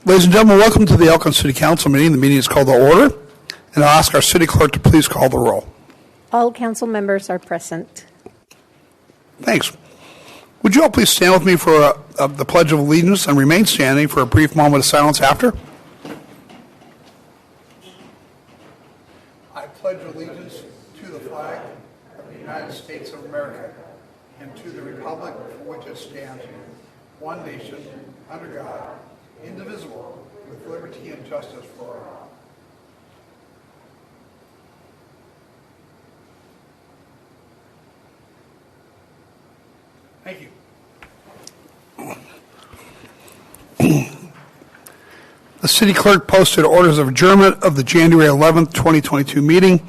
Ladies and gentlemen, welcome to the Elkhorn City Council meeting. The meeting is called to order, and I'll ask our city clerk to please call the roll. All council members are present. Thanks. Would you all please stand with me for the Pledge of Allegiance and remain standing for a brief moment of silence after? I pledge allegiance to the flag of the United States of America and to the republic for which it stands, one nation, under God, indivisible, with liberty and justice for all. Thank you. The city clerk posted orders of adjournment of the January 11th, 2022 meeting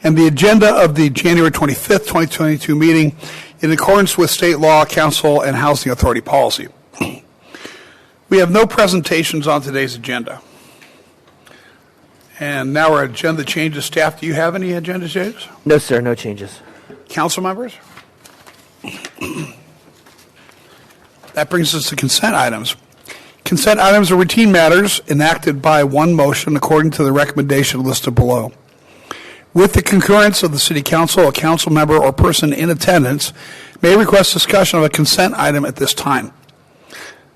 and the agenda of the January 25th, 2022 meeting in accordance with state law, council, and housing authority policy. We have no presentations on today's agenda. And now our agenda changes. Staff, do you have any agenda changes? No, sir, no changes. Council members? That brings us to consent items. Consent items are routine matters enacted by one motion according to the recommendation listed below. With the concurrence of the City Council, a council member or person in attendance may request discussion of a consent item at this time.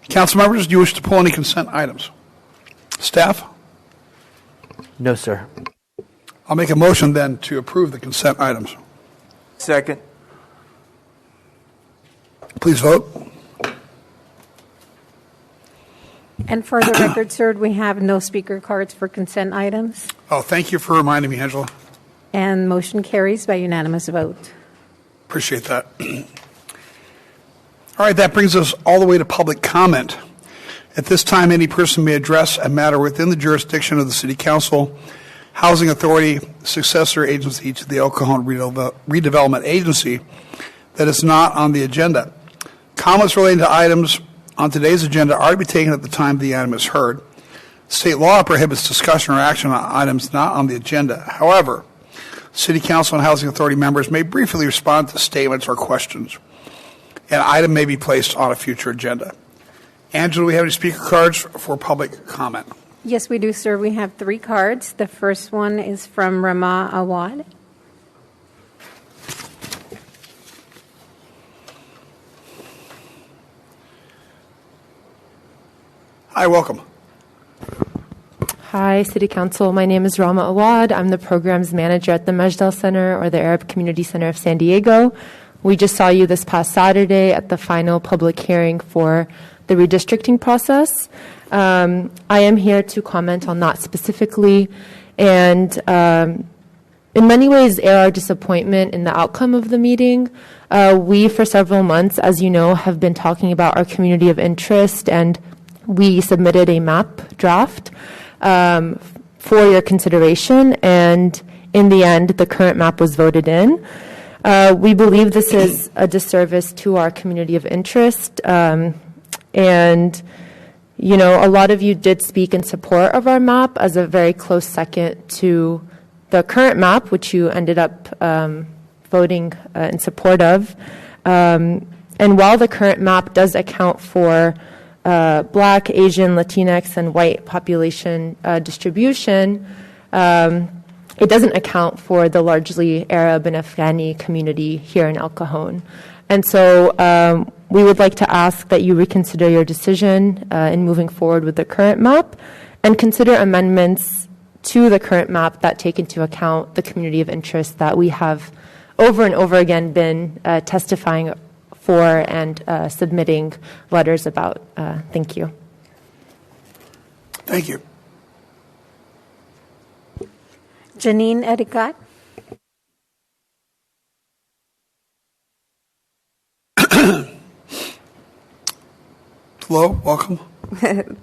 Council members, do you wish to pull any consent items? Staff? No, sir. I'll make a motion then to approve the consent items. Second. Please vote. And for the record, sir, we have no speaker cards for consent items. Oh, thank you for reminding me, Angela. And motion carries by unanimous vote. Appreciate that. All right, that brings us all the way to public comment. At this time, any person may address a matter within the jurisdiction of the City Council, Housing Authority, successor agency to the El Cajon Redevelopment Agency that is not on the agenda. Comments relating to items on today's agenda are to be taken at the time the item is heard. State law prohibits discussion or action on items not on the agenda. However, City Council and Housing Authority members may briefly respond to statements or questions. An item may be placed on a future agenda. Angela, do we have any speaker cards for public comment? Yes, we do, sir. We have 3 cards. The first one is from Rama Awad. Hi, welcome. Hi, City Council. My name is Rama Awad. I'm the Programs Manager at the Mejdal Center, or the Arab Community Center of San Diego. We just saw you this past Saturday at the final public hearing for the redistricting process. I am here to comment on that specifically and in many ways air our disappointment in the outcome of the meeting. We, for several months, as you know, have been talking about our community of interest, and we submitted a map draft for your consideration, and in the end, the current map was voted in. We believe this is a disservice to our community of interest, and you know, a lot of you did speak in support of our map as a very close second to the current map, which you ended up voting in support of. And while the current map does account for Black, Asian, Latinx, and white population distribution, it doesn't account for the largely Arab and Afghani community here in El Cajon. And so we would like to ask that you reconsider your decision in moving forward with the current map and consider amendments to the current map that take into account the community of interest that we have over and over again been testifying for and submitting letters about. Thank you. Thank you. Janine Edicat. Hello, welcome.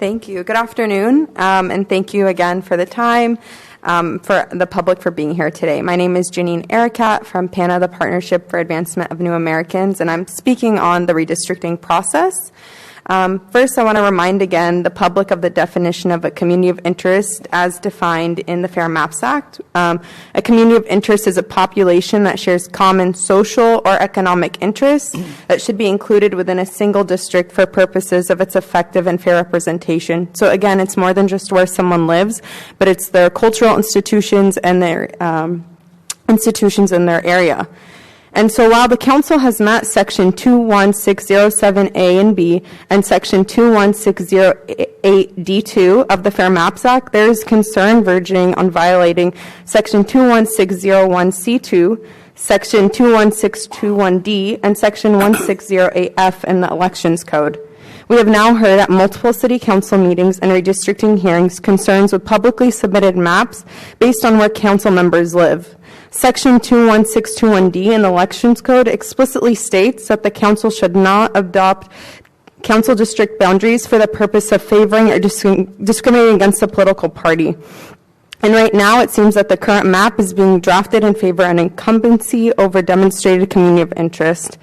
Thank you. Good afternoon, and thank you again for the time. for the public for being here today. My name is Janine Arakat from PANA, the Partnership for Advancement of New Americans, and I'm speaking on the redistricting process. First, I want to remind again the public of the definition of a community of interest as defined in the Fair Maps Act. A community of interest is a population that shares common social or economic interests that should be included within a single district for purposes of its effective and fair representation. So again, it's more than just where someone lives, but it's their cultural institutions and their institutions in their area. And so while the Council has met Section 21607A and B and Section 21608D2 of the Fair Maps Act, there is concern verging on violating Section 21601C2, Section 21621D, and Section 1608F in the Elections Code. We have now heard at multiple City Council meetings and redistricting hearings concerns with publicly submitted maps based on where Council members live. Section 21621D in the Elections Code explicitly states that the Council should not adopt Council district boundaries for the purpose of favoring or discriminating against a political party. And right now, it seems that the current map is being drafted in favor of an incumbency over demonstrated community of interest.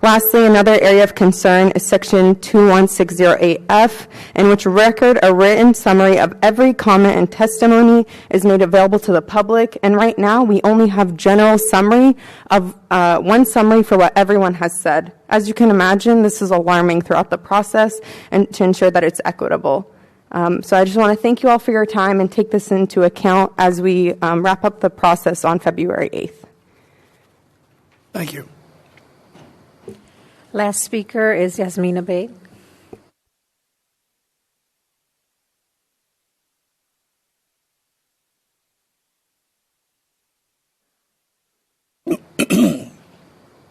Lastly, another area of concern is Section 21608F, in which record a written summary of every comment and testimony is made available to the public. And right now, we only have general summary of one summary for what everyone has said. As you can imagine, this is alarming throughout the process and to ensure that it's equitable. So I just want to thank you all for your time and take this into account as we wrap up the process on February 8th. Thank you. Last speaker is Yasmina Bey.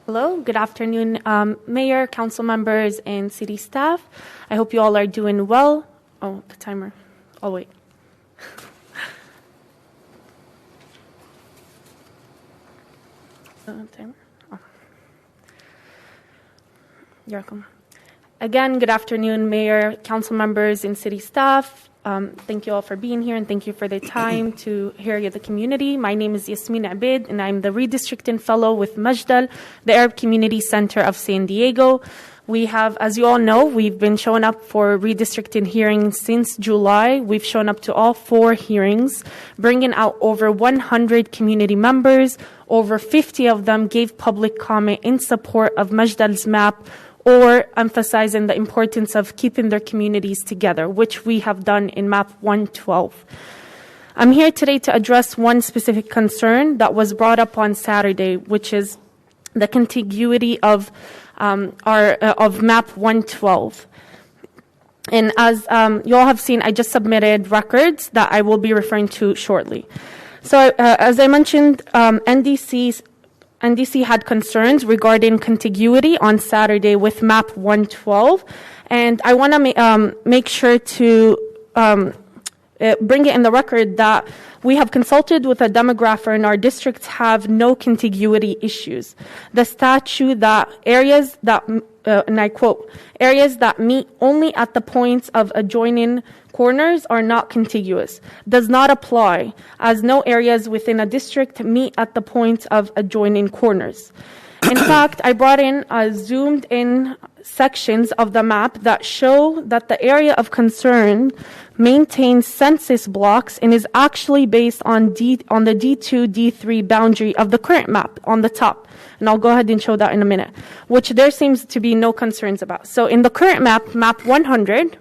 Hello, good afternoon, Mayor, council members, and city staff. I hope you all are doing well. Oh, the timer. I'll wait. Timer. Oh. You're welcome. Again, good afternoon, Mayor, council members, and city staff. Thank you all for being here, and thank you for the time to hear the community. My name is Yasmin Abid, and I'm the Redistricting Fellow with Majdal, the Arab Community Center of San Diego. We have, as you all know, we've been showing up for redistricting hearings since July. We've shown up to all 4 hearings, bringing out over 100 community members. Over 50 of them gave public comment in support of Majdal's map, or emphasizing the importance of keeping their communities together, which we have done in Map 112. I'm here today to address one specific concern that was brought up on Saturday, which is the contiguity of Map 112. And as you all have seen, I just submitted records that I will be referring to shortly. So as I mentioned, NDC had concerns regarding contiguity on Saturday with Map 112, and I want to make sure to bring it in the record that we have consulted with a demographer and our districts have no contiguity issues. The statute that areas that, and I quote, areas that meet only at the points of adjoining corners are not contiguous, does not apply, as no areas within a district meet at the points of adjoining corners. In fact, I brought in zoomed in sections of the map that show that the area of concern maintains census blocks and is actually based on the D2, D3 boundary of the current map on the top. And I'll go ahead and show that in a minute, which there seems to be no concerns about. So in the current map, Map 100,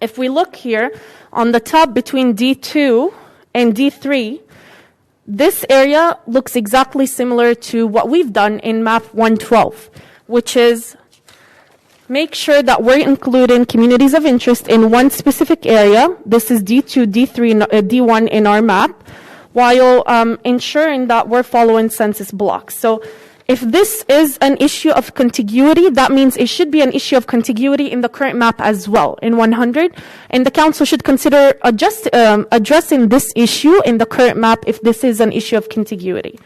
if we look here on the top between D2 and D3, this area looks exactly similar to what we've done in Map 112, which is make sure that we're including communities of interest in one specific area. This is D2, D3, D1 in our map, while ensuring that we're following census blocks. So if this is an issue of contiguity, that means it should be an issue of contiguity in the current map as well, in 100. And the council should consider addressing this issue in the current map if this is an issue of contiguity.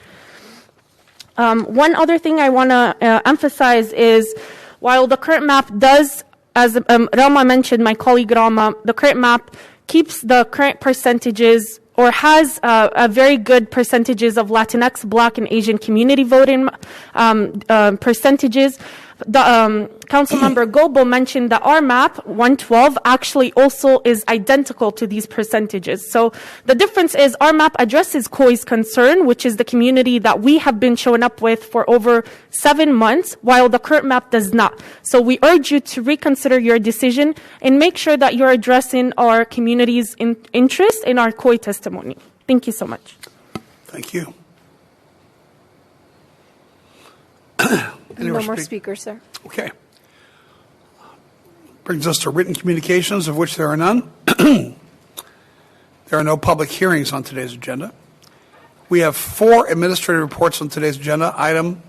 One other thing I want to emphasize is, while the current map does, as Rama mentioned, my colleague Rama, the current map keeps the current percentages or has a very good percentages of Latinx, Black, and Asian community voting percentages. The Councilmember Gobo mentioned that our map 112 actually also is identical to these percentages. So the difference is our map addresses COI's concern, which is the community that we have been showing up with for over 7 months, while the current map does not. So we urge you to reconsider your decision and make sure that you're addressing our community's interest in our COI testimony. Thank you so much. Thank you. No more speakers, sir. Okay. Brings us to written communications, of which there are none. There are no public hearings on today's agenda. We have 4 administrative reports on today's agenda. Item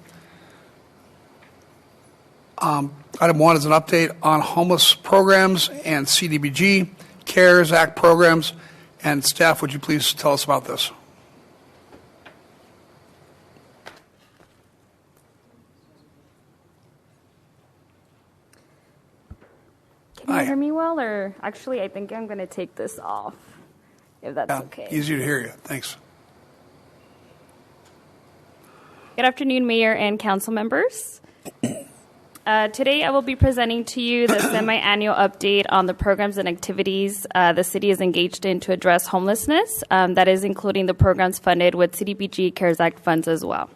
1 is an update on homeless programs and CDBG, CARES Act programs. And staff, would you please tell us about this? Can you hear me well, or actually, I think I'm going to take this off, if that's okay. Easy to hear you. Thanks. Good afternoon, Mayor and council members. Today, I will be presenting to you the semi-annual update on the programs and activities the city is engaged in to address homelessness. That is including the programs funded with CDBG CARES Act funds as well.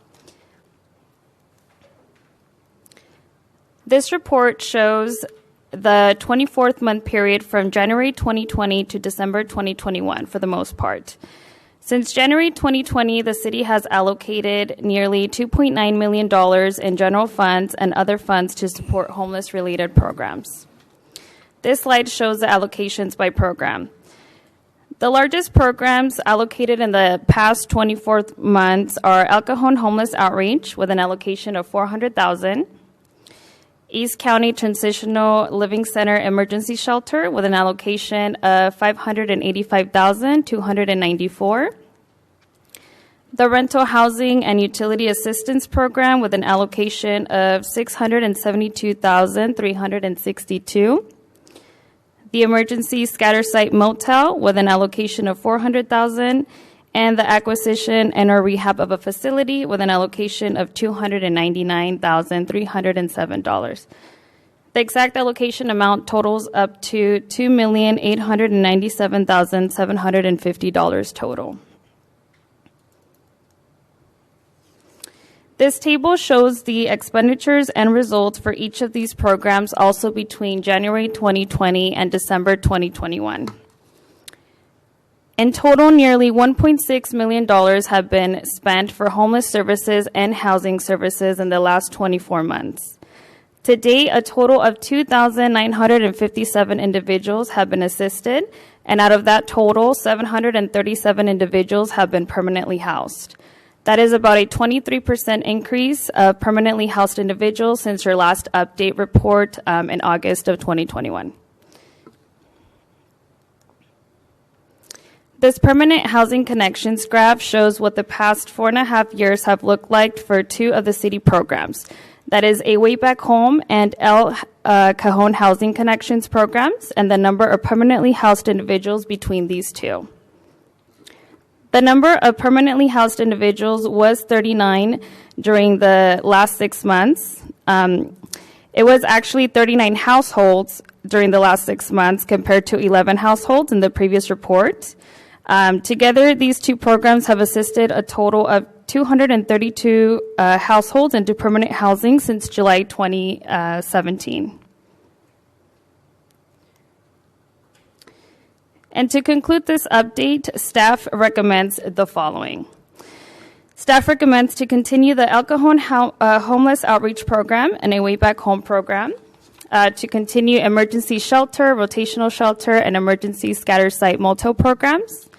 This report shows the 24th month period from January 2020 to December 2021 for the most part. Since January 2020, the city has allocated nearly $2.9 million in general funds and other funds to support homeless-related programs. This slide shows the allocations by program. The largest programs allocated in the past 24 months are El Cajon Homeless Outreach with an allocation of $400,000, East County Transitional Living Center Emergency Shelter with an allocation of $585,294. The Rental Housing and Utility Assistance Program with an allocation of $672,362. The Emergency Scatter Site Motel with an allocation of $400,000. And the acquisition and/or rehab of a facility with an allocation of $299,307. The exact allocation amount totals up to $2,897,750 total. This table shows the expenditures and results for each of these programs also between January 2020 and December 2021. In total, nearly $1.6 million have been spent for homeless services and housing services in the last 24 months. To date, a total of 2,957 individuals have been assisted, and out of that total, 737 individuals have been permanently housed. That is about a 23% increase of permanently housed individuals since your last update report in August of 2021. This permanent housing connections graph shows what the past 4.5 years have looked like for 2 of the city programs. That is A Way Back Home and El Cajon Housing Connections programs, and the number of permanently housed individuals between these 2. The number of permanently housed individuals was 39 during the last 6 months. It was actually 39 households during the last 6 months compared to 11 households in the previous report. Together, these 2 programs have assisted a total of 232 households into permanent housing since July 2017. And to conclude this update, staff recommends the following. Staff recommends to continue the El Cajon Homeless Outreach Program and A Way Back Home program, to continue emergency shelter, rotational shelter, and emergency scatter site motel programs,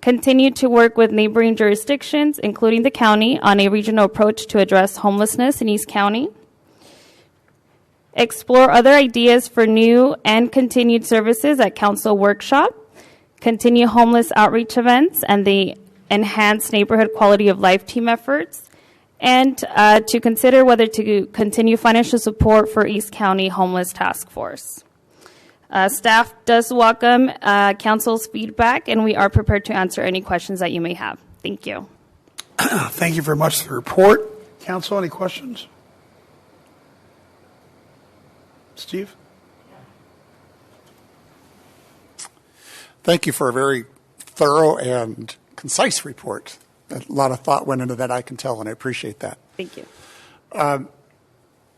continue to work with neighboring jurisdictions, including the county, on a regional approach to address homelessness in East County, explore other ideas for new and continued services at council workshop, continue homeless outreach events and the enhanced neighborhood quality of life team efforts, and to consider whether to continue financial support for East County Homeless Task Force. Staff does welcome council's feedback, and we are prepared to answer any questions that you may have. Thank you. Thank you very much for the report. Council, any questions? Steve? Thank you for a very thorough and concise report. A lot of thought went into that, I can tell, and I appreciate that. Thank you.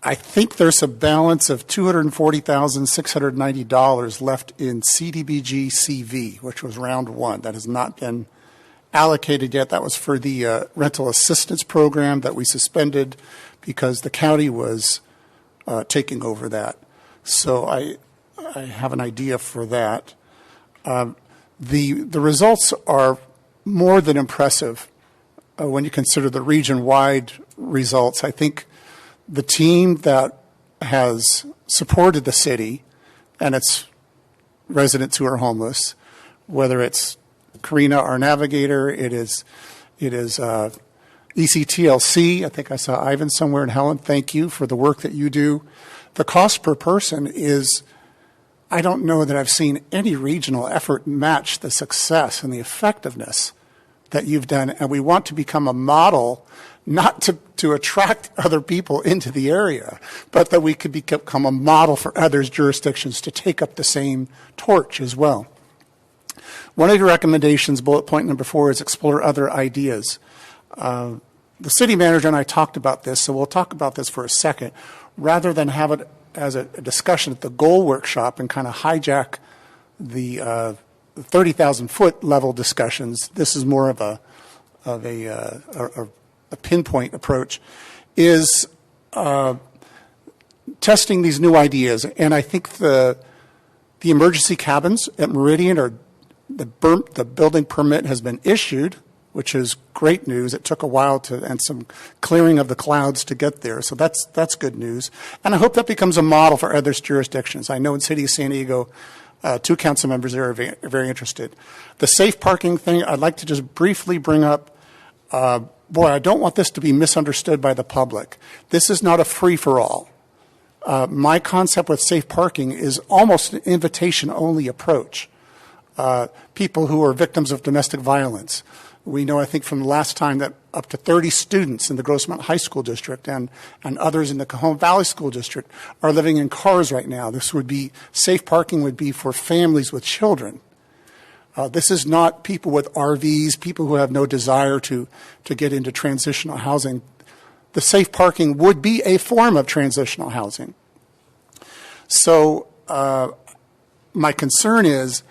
I think there's a balance of $240,690 left in CDBG CV, which was round one. That has not been allocated yet. That was for the rental assistance program that we suspended because the county was taking over that. So I have an idea for that. The results are more than impressive when you consider the region-wide results. I think the team that has supported the city and its residents who are homeless, whether it's Karina, our navigator, it is ECTLC. I think I saw Ivan somewhere in Helen. Thank you for the work that you do. The cost per person is, I don't know that I've seen any regional effort match the success and the effectiveness that you've done. And we want to become a model, not to attract other people into the area, but that we could become a model for others' jurisdictions to take up the same torch as well. One of your recommendations, bullet point number 4, is explore other ideas. The city manager and I talked about this, so we'll talk about this for a second. Rather than have it as a discussion at the goal workshop and kind of hijack the 30,000-foot level discussions, this is more of a pinpoint approach, is testing these new ideas. And I think the emergency cabins at Meridian are the building permit has been issued, which is great news. It took a while and some clearing of the clouds to get there. So that's good news. And I hope that becomes a model for other jurisdictions. I know in City of San Diego, 2 council members there are very interested. The safe parking thing, I'd like to just briefly bring up, boy, I don't want this to be misunderstood by the public. This is not a free-for-all. My concept with safe parking is almost an invitation-only approach. People who are victims of domestic violence. We know, I think, from the last time that up to 30 students in the Grossmont High School District and others in the Cajon Valley School District are living in cars right now. This would be, safe parking would be for families with children. This is not people with RVs, people who have no desire to get into transitional housing. The safe parking would be a form of transitional housing. So my concern is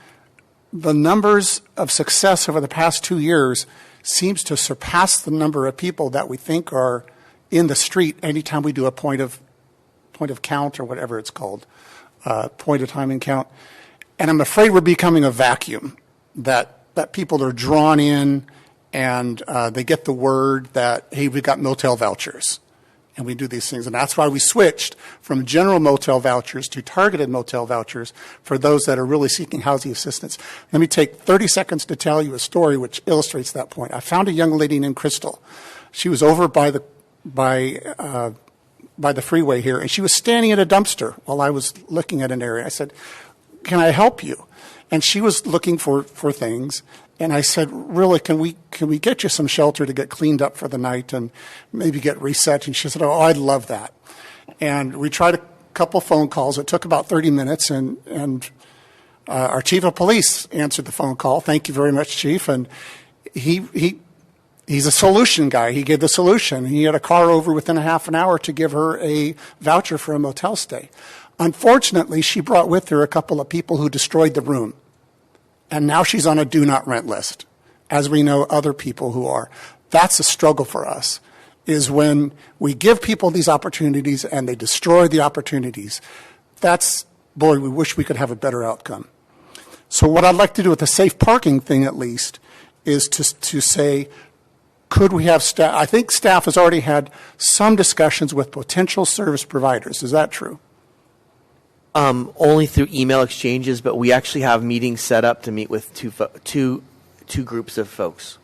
the numbers of success over the past 2 years seems to surpass the number of people that we think are in the street anytime we do a point of count or whatever it's called, point of timing count. And I'm afraid we're becoming a vacuum, that people are drawn in and they get the word that, hey, we've got motel vouchers. And we do these things. And that's why we switched from general motel vouchers to targeted motel vouchers for those that are really seeking housing assistance. Let me take 30 seconds to tell you a story which illustrates that point. I found a young lady named Crystal. She was over by the freeway here, and she was standing at a dumpster while I was looking at an area. I said, can I help you? And she was looking for things. And I said, really, can we get you some shelter to get cleaned up for the night and maybe get reset? And she said, oh, I'd love that. And we tried a couple phone calls. It took about 30 minutes, and our chief of police answered the phone call. Thank you very much, Chief. And he's a solution guy. He gave the solution. He had a car over within a half an hour to give her a voucher for a motel stay. Unfortunately, she brought with her a couple of people who destroyed the room. And now she's on a do not rent list, as we know other people who are. That's a struggle for us, is when we give people these opportunities and they destroy the opportunities. That's, boy, we wish we could have a better outcome. So what I'd like to do with the safe parking thing, at least, is to say, could we have staff? I think staff has already had some discussions with potential service providers. Is that true? Only through email exchanges, but we actually have meetings set up to meet with two groups of folks.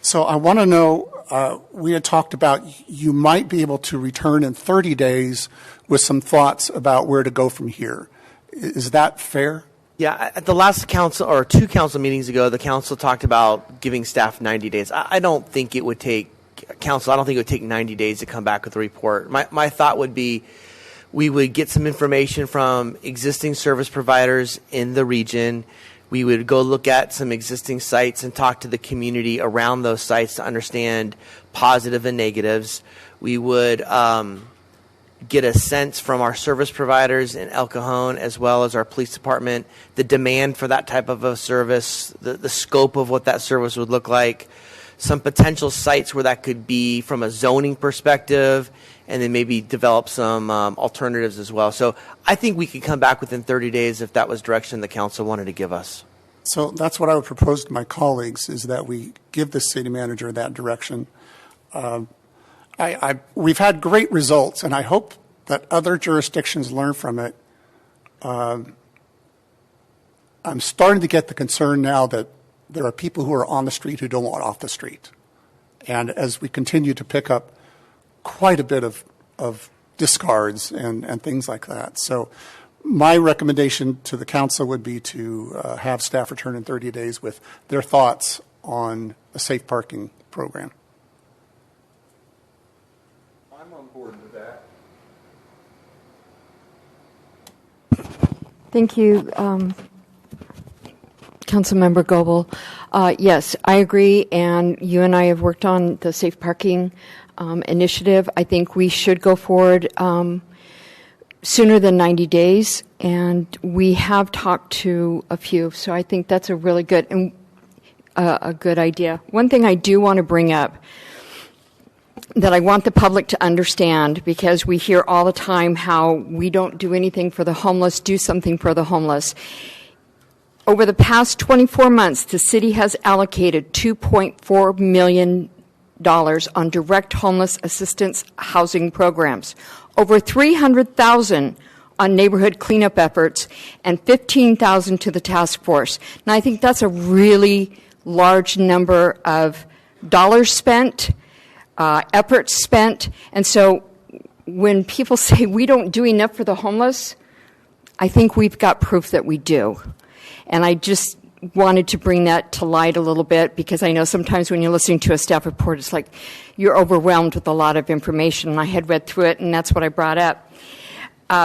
So I want to know, we had talked about you might be able to return in 30 days with some thoughts about where to go from here. Is that fair? Yeah, at the last council or 2 council meetings ago, the council talked about giving staff 90 days. I don't think it would take council. I don't think it would take 90 days to come back with a report. My thought would be we would get some information from existing service providers in the region. We would go look at some existing sites and talk to the community around those sites to understand positive and negatives. We would get a sense from our service providers in El Cajon as well as our police department, the demand for that type of a service, the scope of what that service would look like, some potential sites where that could be from a zoning perspective, and then maybe develop some alternatives as well. So I think we could come back within 30 days if that was direction the council wanted to give us. So that's what I would propose to my colleagues, is that we give the city manager that direction. We've had great results, and I hope that other jurisdictions learn from it. I'm starting to get the concern now that there are people who are on the street who don't want off the street. And as we continue to pick up quite a bit of discards and things like that. So my recommendation to the council would be to have staff return in 30 days with their thoughts on a safe parking program. I'm on board with that. Thank you, Councilmember Goebel. Yes, I agree, and you and I have worked on the safe parking initiative. I think we should go forward sooner than 90 days, and we have talked to a few, so I think that's a really good and a good idea. One thing I do want to bring up that I want the public to understand, because we hear all the time how we don't do anything for the homeless, do something for the homeless. Over the past 24 months, the city has allocated $2.4 million on direct homeless assistance housing programs, over $300,000 on neighborhood cleanup efforts, and $15,000 to the task force. Now, I think that's a really large number of dollars spent, efforts spent, and so when people say we don't do enough for the homeless, I think we've got proof that we do. And I just wanted to bring that to light a little bit, because I know sometimes when you're listening to a staff report, it's like you're overwhelmed with a lot of information. And I had read through it, and that's what I brought up.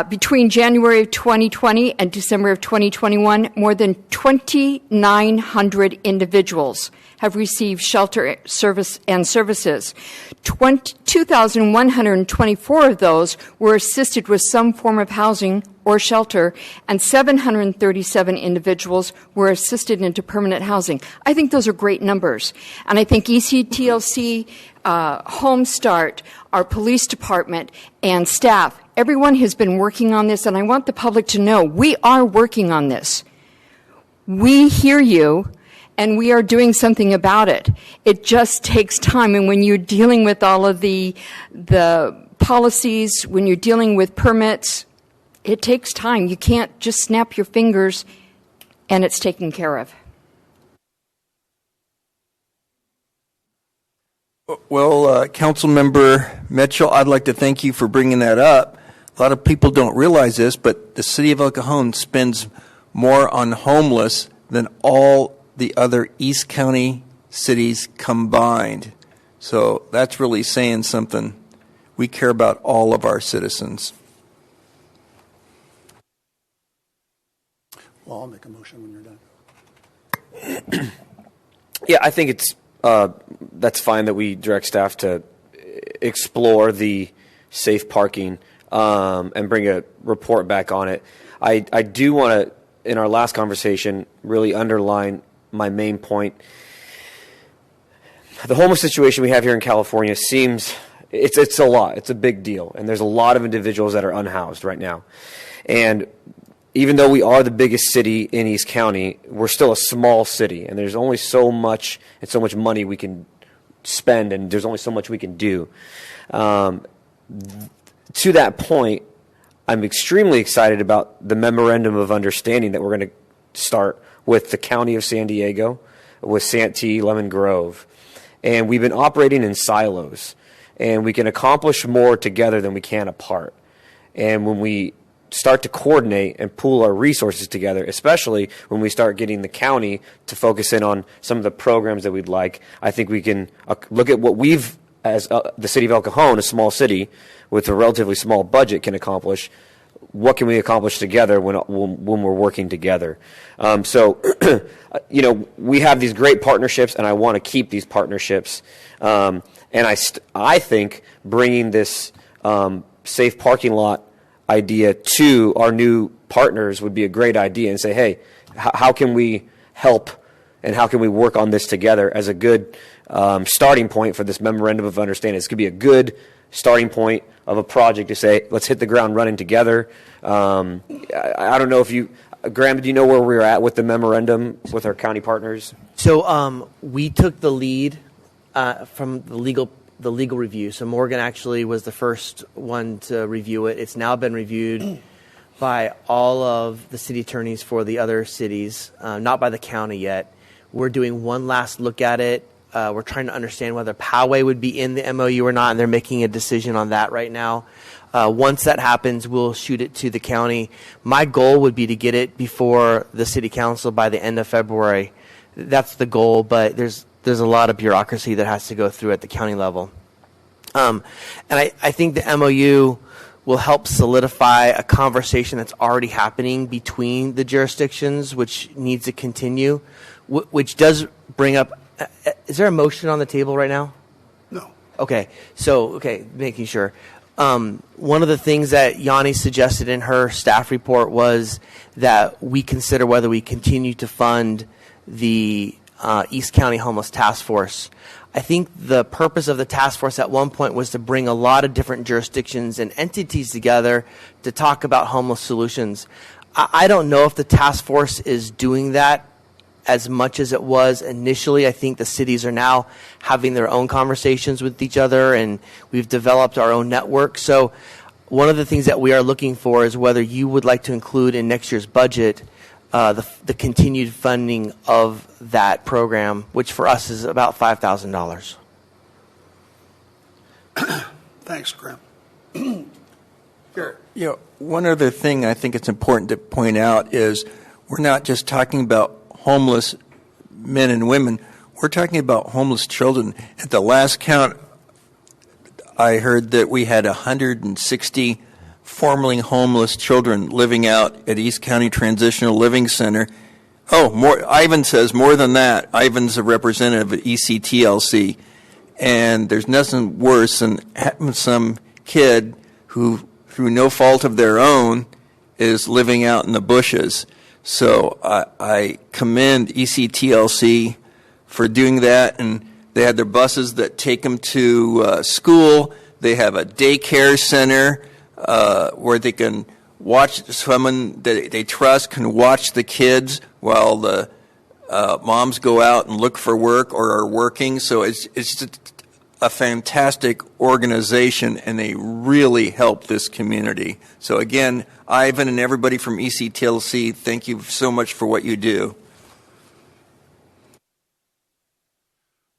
Between January of 2020 and December of 2021, more than 2,900 individuals have received shelter service and services. 2,124 of those were assisted with some form of housing or shelter, and 737 individuals were assisted into permanent housing. I think those are great numbers. And I think ECTLC, Home Start, our police department, and staff, everyone has been working on this, and I want the public to know we are working on this. We hear you, and we are doing something about it. It just takes time, and when you're dealing with all of the policies, when you're dealing with permits, it takes time. You can't just snap your fingers and it's taken care of. Well, Councilmember Mitchell, I'd like to thank you for bringing that up. A lot of people don't realize this, but the city of El Cajon spends more on homeless than all the other East County cities combined. So that's really saying something. We care about all of our citizens. Well, I'll make a motion when you're done. Yeah, I think it's that's fine that we direct staff to explore the safe parking and bring a report back on it. I do want to, in our last conversation, really underline my main point. The homeless situation we have here in California seems, it's a lot. It's a big deal. And there's a lot of individuals that are unhoused right now. And even though we are the biggest city in East County, we're still a small city, and there's only so much and so much money we can spend, and there's only so much we can do. To that point, I'm extremely excited about the memorandum of understanding that we're going to start with the County of San Diego, with Santee, Lemon Grove. And we've been operating in silos, and we can accomplish more together than we can apart. And when we start to coordinate and pool our resources together, especially when we start getting the county to focus in on some of the programs that we'd like. I think we can look at what we've, as the city of El Cajon, a small city with a relatively small budget, can accomplish. What can we accomplish together when we're working together? So, we have these great partnerships, and I want to keep these partnerships. And I think bringing this safe parking lot idea to our new partners would be a great idea, and say, hey, how can we help and how can we work on this together as a good starting point for this memorandum of understanding? This could be a good starting point of a project to say, let's hit the ground running together. I don't know if you, Graham, do you know where we're at with the memorandum with our county partners? So we took the lead from the legal review. So Morgan actually was the first one to review it. It's now been reviewed by all of the city attorneys for the other cities, not by the county yet. We're doing one last look at it. We're trying to understand whether Poway would be in the MOU or not, and they're making a decision on that right now. Once that happens, we'll shoot it to the county. My goal would be to get it before the city council by the end of February. That's the goal, but there's a lot of bureaucracy that has to go through at the county level. And I think the MOU will help solidify a conversation that's already happening between the jurisdictions, which needs to continue, which does bring up. Is there a motion on the table right now? No. Okay. So, making sure. One of the things that Yanni suggested in her staff report was that we consider whether we continue to fund the East County Homeless Task Force. I think the purpose of the task force at one point was to bring a lot of different jurisdictions and entities together to talk about homeless solutions. I don't know if the task force is doing that as much as it was initially. I think the cities are now having their own conversations with each other, and we've developed our own network. So one of the things that we are looking for is whether you would like to include in next year's budget the continued funding of that program, which for us is about $5,000. Thanks, Graham. One other thing I think it's important to point out is we're not just talking about homeless men and women. We're talking about homeless children. At the last count, I heard that we had 160 formerly homeless children living out at East County Transitional Living Center. Oh, more. Ivan says more than that. Ivan's a representative at ECTLC. And there's nothing worse than having some kid who, through no fault of their own, is living out in the bushes. So I commend ECTLC for doing that, and they had their buses that take them to school. They have a daycare center where they can watch someone that they trust can watch the kids while the moms go out and look for work or are working. So it's just a fantastic organization, and they really help this community. So again, Ivan and everybody from ECTLC, thank you so much for what you do.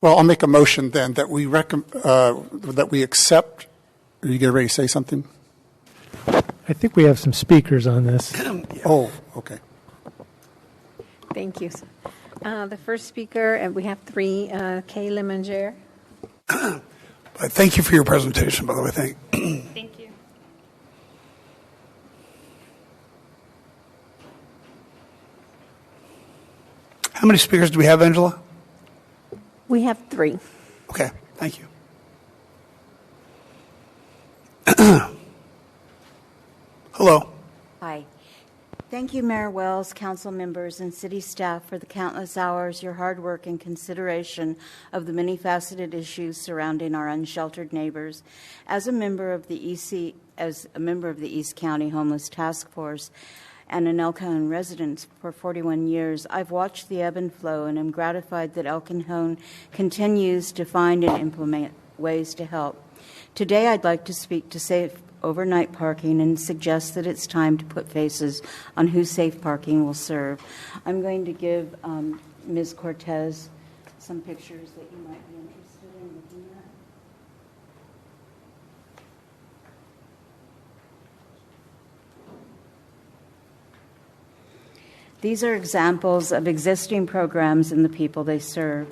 Well, I'll make a motion then that we that we accept. Are you getting ready to say something? I think we have some speakers on this. Oh, okay. Thank you. The first speaker, and we have three, Kay Lemanger. Thank you for your presentation, by the way. Thank you. How many speakers do we have, Angela? We have three. Okay, thank you. Hello. Hi. Thank you, Mayor Wells, council members, and city staff for the countless hours, your hard work, and consideration of the many faceted issues surrounding our unsheltered neighbors. As a member of the East County Homeless Task Force and an El Cajon resident for 41 years, I've watched the ebb and flow and am gratified that El Cajon continues to find and implement ways to help. Today, I'd like to speak to safe overnight parking and suggest that it's time to put faces on who safe parking will serve. I'm going to give Ms. Cortez some pictures that you might be interested in looking at. These are examples of existing programs and the people they serve.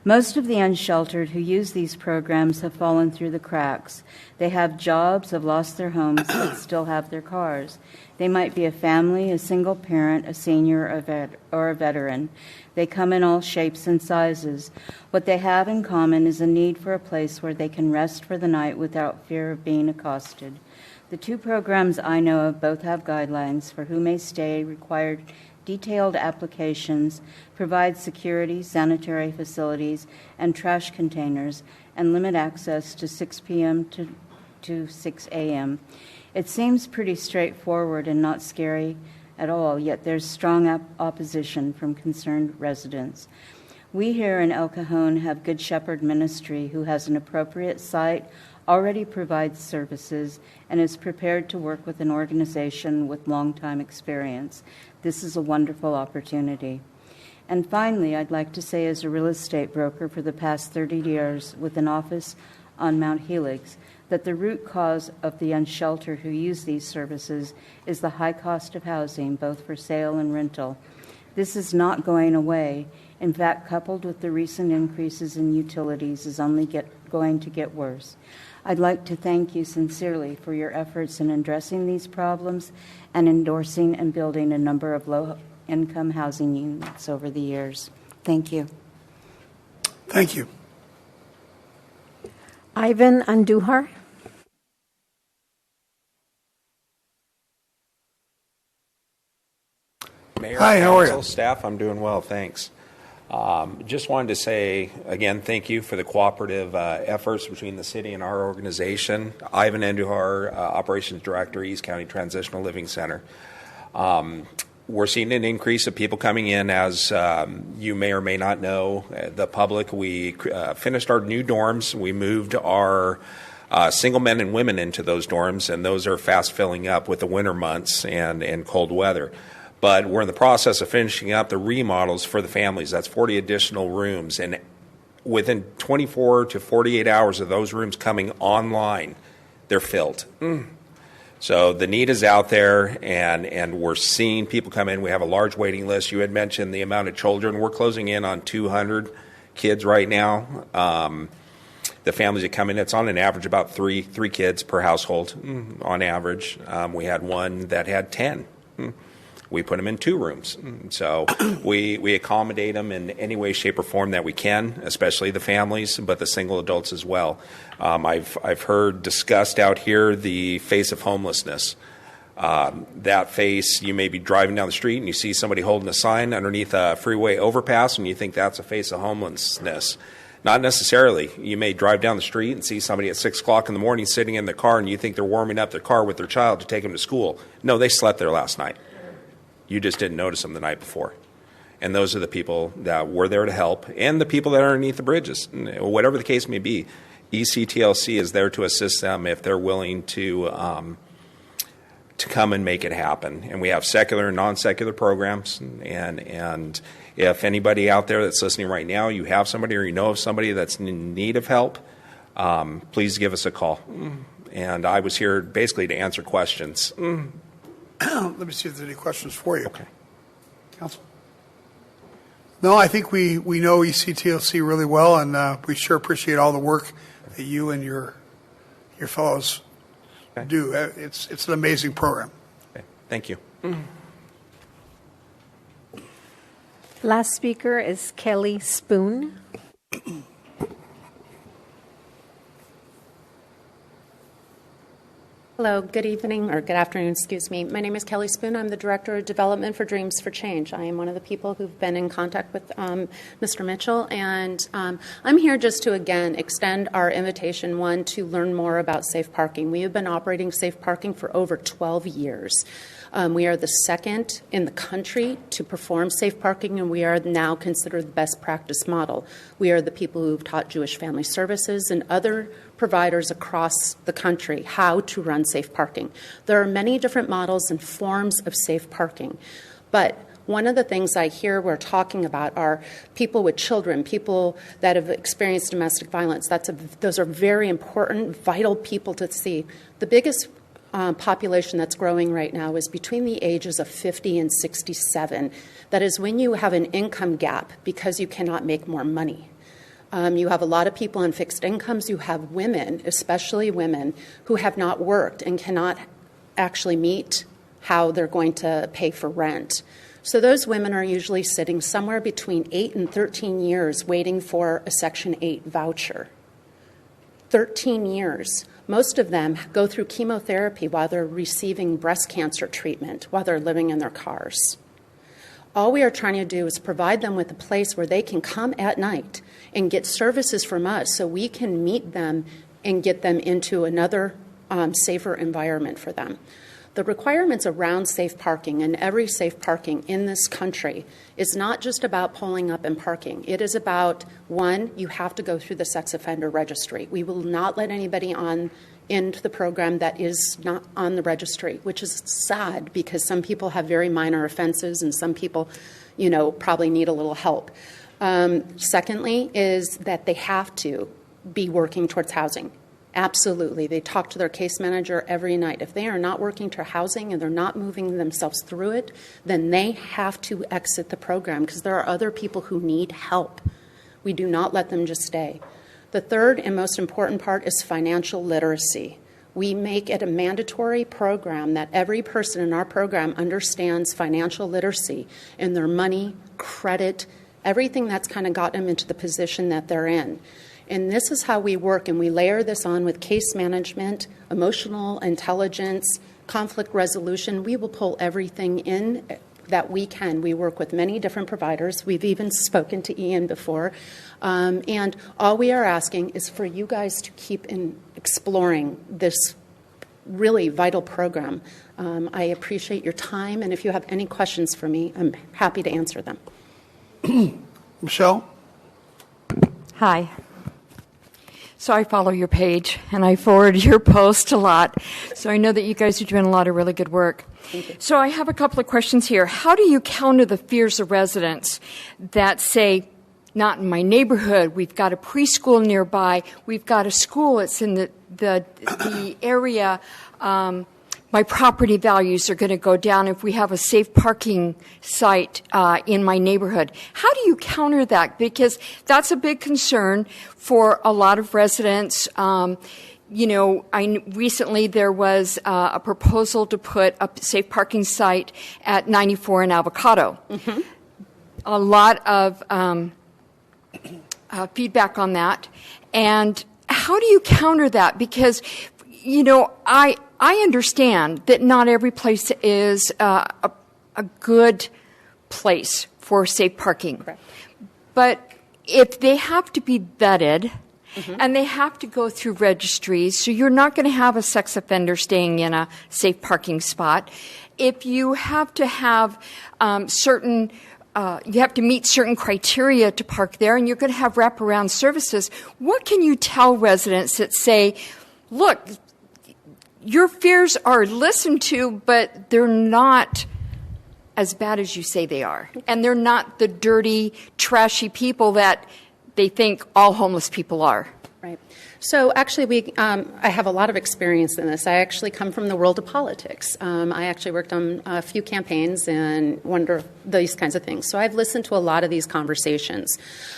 Most of the unsheltered who use these programs have fallen through the cracks. They have jobs, have lost their homes, but still have their cars. They might be a family, a single parent, a senior, or a veteran. They come in all shapes and sizes. What they have in common is a need for a place where they can rest for the night without fear of being accosted. The two programs I know of both have guidelines for who may stay, require detailed applications, provide security, sanitary facilities, and trash containers, and limit access to 6 p.m. to 6 a.m. It seems pretty straightforward and not scary at all, yet there's strong opposition from concerned residents. We here in El Cajon have Good Shepherd Ministry, who has an appropriate site, already provides services, and is prepared to work with an organization with long-time experience. This is a wonderful opportunity. And finally, I'd like to say, as a real estate broker for the past 30 years with an office on Mount Helix, that the root cause of the unsheltered who use these services is the high cost of housing, both for sale and rental. This is not going away. In fact, coupled with the recent increases in utilities, is only going to get worse. I'd like to thank you sincerely for your efforts in addressing these problems and endorsing and building a number of low-income housing units over the years. Thank you. Thank you. Ivan Andujar. Mayor, Hi, how are council, you? staff, I'm doing well, thanks. Just wanted to say, again, thank you for the cooperative efforts between the city and our organization. Ivan Andujar, Operations Director, East County Transitional Living Center. We're seeing an increase of people coming in, as you may or may not know, the public. We finished our new dorms. We moved our single men and women into those dorms, and those are fast filling up with the winter months and cold weather. But we're in the process of finishing up the remodels for the families. That's 40 additional rooms. And within 24 to 48 hours of those rooms coming online, they're filled. So the need is out there, and we're seeing people come in. We have a large waiting list. You had mentioned the amount of children. We're closing in on 200 kids right now. The families that come in, it's on an average about three kids per household on average. We had one that had 10. We put them in 2 rooms. So we accommodate them in any way, shape, or form that we can, especially the families, but the single adults as well. I've heard discussed out here the face of homelessness. That face, you may be driving down the street and you see somebody holding a sign underneath a freeway overpass and you think that's a face of homelessness. Not necessarily. You may drive down the street and see somebody at 6 o'clock in the morning sitting in their car and you think they're warming up their car with their child to take them to school. No, they slept there last night. You just didn't notice them the night before. And those are the people that we're there to help, and the people that are underneath the bridges. Whatever the case may be, ECTLC is there to assist them if they're willing to come and make it happen. And we have secular and non-secular programs. And if anybody out there that's listening right now, you have somebody or you know of somebody that's in need of help, please give us a call. And I was here basically to answer questions. Let me see if there's any questions for you. Okay. Council? No, I think we know ECTLC really well, and we sure appreciate all the work that you and your fellows do. It's an amazing program. Okay. Thank you. Last speaker is Kelly Spoon. Hello, good evening, or good afternoon, excuse me. My name is Kelly Spoon. I'm the Director of Development for Dreams for Change. I am one of the people who've been in contact with Mr. Mitchell, and I'm here just to, again, extend our invitation, one, to learn more about safe parking. We have been operating safe parking for over 12 years. We are the second in the country to perform safe parking, and we are now considered the best practice model. We are the people who've taught Jewish Family Services and other providers across the country how to run safe parking. There are many different models and forms of safe parking, but one of the things I hear we're talking about are people with children, people that have experienced domestic violence. Those are very important, vital people to see. The biggest population that's growing right now is between the ages of 50 and 67. That is when you have an income gap because you cannot make more money. You have a lot of people on fixed incomes. You have women, especially women, who have not worked and cannot actually meet how they're going to pay for rent. So those women are usually sitting somewhere between 8 and 13 years waiting for a Section 8 voucher. 13 years. Most of them go through chemotherapy while they're receiving breast cancer treatment, while they're living in their cars. All we are trying to do is provide them with a place where they can come at night and get services from us so we can meet them and get them into another safer environment for them. The requirements around safe parking and every safe parking in this country is not just about pulling up and parking. It is about, one, you have to go through the sex offender registry. We will not let anybody into the program that is not on the registry, which is sad because some people have very minor offenses and some people, probably need a little help. Secondly is that they have to be working towards housing. Absolutely. They talk to their case manager every night. If they are not working to housing and they're not moving themselves through it, then they have to exit the program because there are other people who need help. We do not let them just stay. The third and most important part is financial literacy. We make it a mandatory program that every person in our program understands financial literacy in their money, credit, everything that's kind of got them into the position that they're in. And this is how we work, and we layer this on with case management, emotional intelligence, conflict resolution. We will pull everything in that we can. We work with many different providers. We've even spoken to Ian before. And all we are asking is for you guys to keep exploring this really vital program. I appreciate your time, and if you have any questions for me, I'm happy to answer them. Michelle? Hi. So I follow your page, and I forward your post a lot. So I know that you guys are doing a lot of really good work. Thank you. So I have a couple of questions here. How do you counter the fears of residents that say, not in my neighborhood, we've got a preschool nearby, we've got a school, it's in the area, my property values are going to go down if we have a safe parking site in my neighborhood. How do you counter that? Because that's a big concern for a lot of residents. Recently there was a proposal to put a safe parking site at 94 and Avocado. Mm-hmm. A lot of feedback on that. And how do you counter that? Because, I understand that not every place is a good place for safe parking. Correct. But if they have to be vetted, mm-hmm. and they have to go through registries, so you're not going to have a sex offender staying in a safe parking spot. If you have to have you have to meet certain criteria to park there, and you're going to have wraparound services, what can you tell residents that say, look, your fears are listened to, but they're not as bad as you say they are. And they're not the dirty, trashy people that they think all homeless people are. Right. So actually, I have a lot of experience in this. I actually come from the world of politics. I actually worked on a few campaigns and wonder these kinds of things. So I've listened to a lot of these conversations.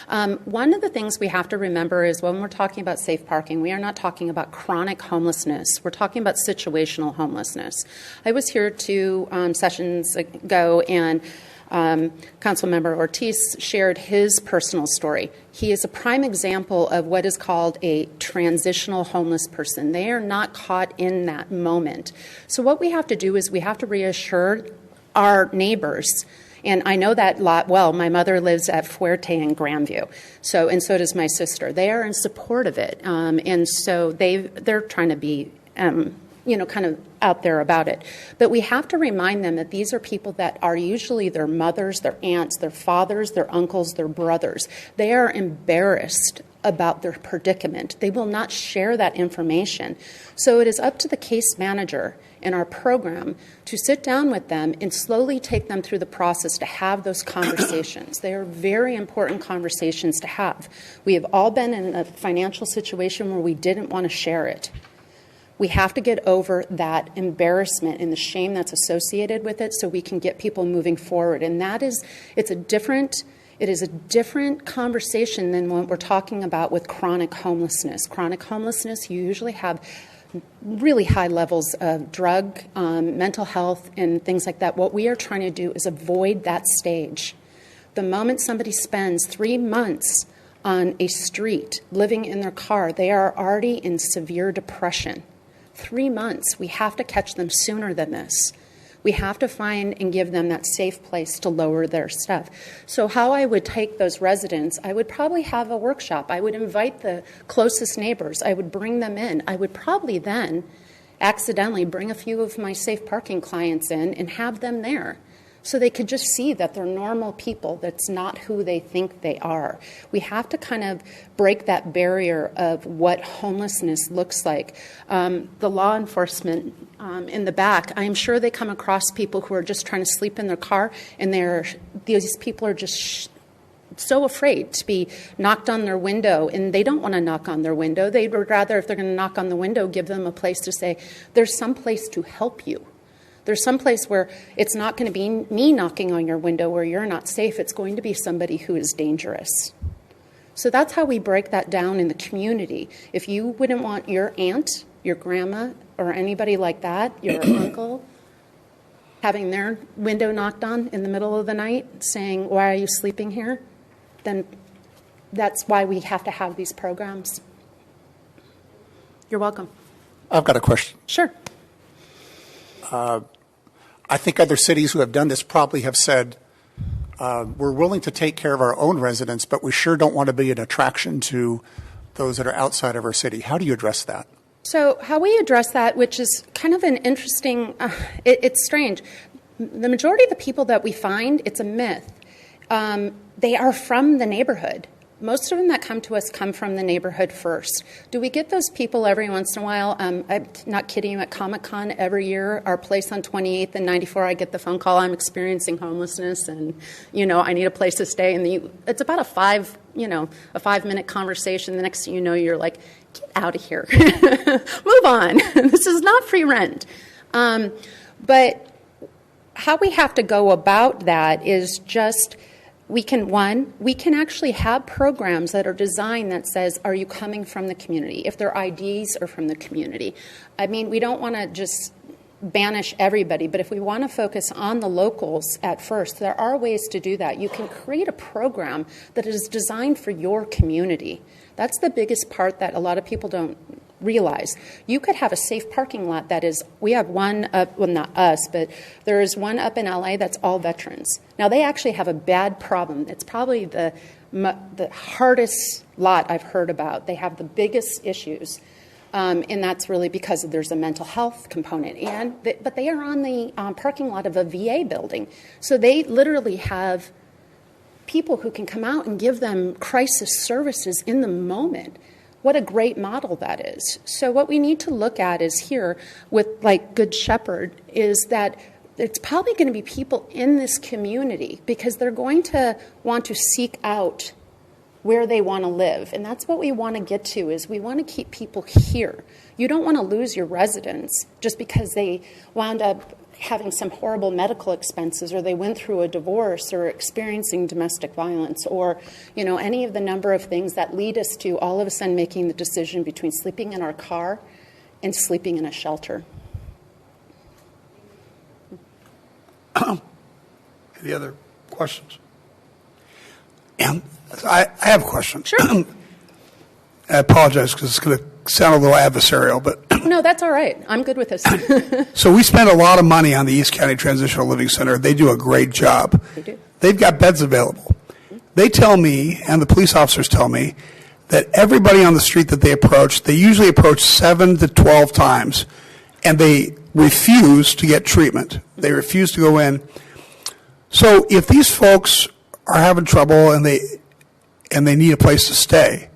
One of the things we have to remember is when we're talking about safe parking, we are not talking about chronic homelessness. We're talking about situational homelessness. I was here 2 sessions ago, and Councilmember Ortiz shared his personal story. He is a prime example of what is called a transitional homeless person. They are not caught in that moment. So what we have to do is we have to reassure our neighbors. And I know that lot well. My mother lives at Fuerte in Grandview, and so does my sister. They are in support of it, and so they're trying to be kind of out there about it. But we have to remind them that these are people that are usually their mothers, their aunts, their fathers, their uncles, their brothers. They are embarrassed about their predicament. They will not share that information. So it is up to the case manager in our program to sit down with them and slowly take them through the process to have those conversations. They are very important conversations to have. We have all been in a financial situation where we didn't want to share it. We have to get over that embarrassment and the shame that's associated with it so we can get people moving forward. And it is a different conversation than what we're talking about with chronic homelessness. Chronic homelessness, you usually have really high levels of drug, mental health, and things like that. What we are trying to do is avoid that stage. The moment somebody spends 3 months on a street living in their car, they are already in severe depression. 3 months. We have to catch them sooner than this. We have to find and give them that safe place to lower their stuff. So how I would take those residents, I would probably have a workshop. I would invite the closest neighbors. I would bring them in. I would probably then accidentally bring a few of my safe parking clients in and have them there, so they could just see that they're normal people. That's not who they think they are. We have to kind of break that barrier of what homelessness looks like. The law enforcement in the back, I'm sure they come across people who are just trying to sleep in their car, and these people are just so afraid to be knocked on their window, and they don't want to knock on their window. They'd rather, if they're going to knock on the window, give them a place to say, there's some place to help you. There's some place where it's not going to be me knocking on your window where you're not safe. It's going to be somebody who is dangerous. So that's how we break that down in the community. If you wouldn't want your aunt, your grandma, or anybody like that, your uncle, having their window knocked on in the middle of the night saying, why are you sleeping here? Then that's why we have to have these programs. You're welcome. I've got a question. Sure. I think other cities who have done this probably have said, we're willing to take care of our own residents, but we sure don't want to be an attraction to those that are outside of our city. How do you address that? So how we address that, which is kind of an interesting, it's strange. The majority of the people that we find, it's a myth. They are from the neighborhood. Most of them that come to us come from the neighborhood first. Do we get those people every once in a while? I'm not kidding you. At Comic-Con every year, our place on 28th and 94, I get the phone call, I'm experiencing homelessness and, I need a place to stay. And it's about a 5-minute conversation. The next thing you know, you're like, get out of here. Move on. This is not free rent. But how we have to go about that is just... We can actually have programs that are designed that says, are you coming from the community? If their IDs are from the community. I mean, we don't want to just banish everybody, but if we want to focus on the locals at first, there are ways to do that. You can create a program that is designed for your community. That's the biggest part that a lot of people don't realize. You could have a safe parking lot that is, we have one up, well, not us, but there is one up in LA that's all veterans. Now, they actually have a bad problem. It's probably the hardest lot I've heard about. They have the biggest issues, and that's really because there's a mental health component. But they are on the parking lot of a VA building. So they literally have people who can come out and give them crisis services in the moment. What a great model that is. So what we need to look at is here with like Good Shepherd is that it's probably going to be people in this community because they're going to want to seek out where they want to live. And that's what we want to get to is we want to keep people here. You don't want to lose your residents just because they wound up having some horrible medical expenses or they went through a divorce or experiencing domestic violence or, any of the number of things that lead us to all of a sudden making the decision between sleeping in our car and sleeping in a shelter. Any other questions? And I have a question. Sure. I apologize because it's going to sound a little adversarial, but... No, that's all right. I'm good with this. So we spend a lot of money on the East County Transitional Living Center. They do a great job. They do. They've got beds available. They tell me, and the police officers tell me, that everybody on the street that they approach, they usually approach 7 to 12 times, and they refuse to get treatment. They refuse to go in. So if these folks are having trouble and they need a place to stay,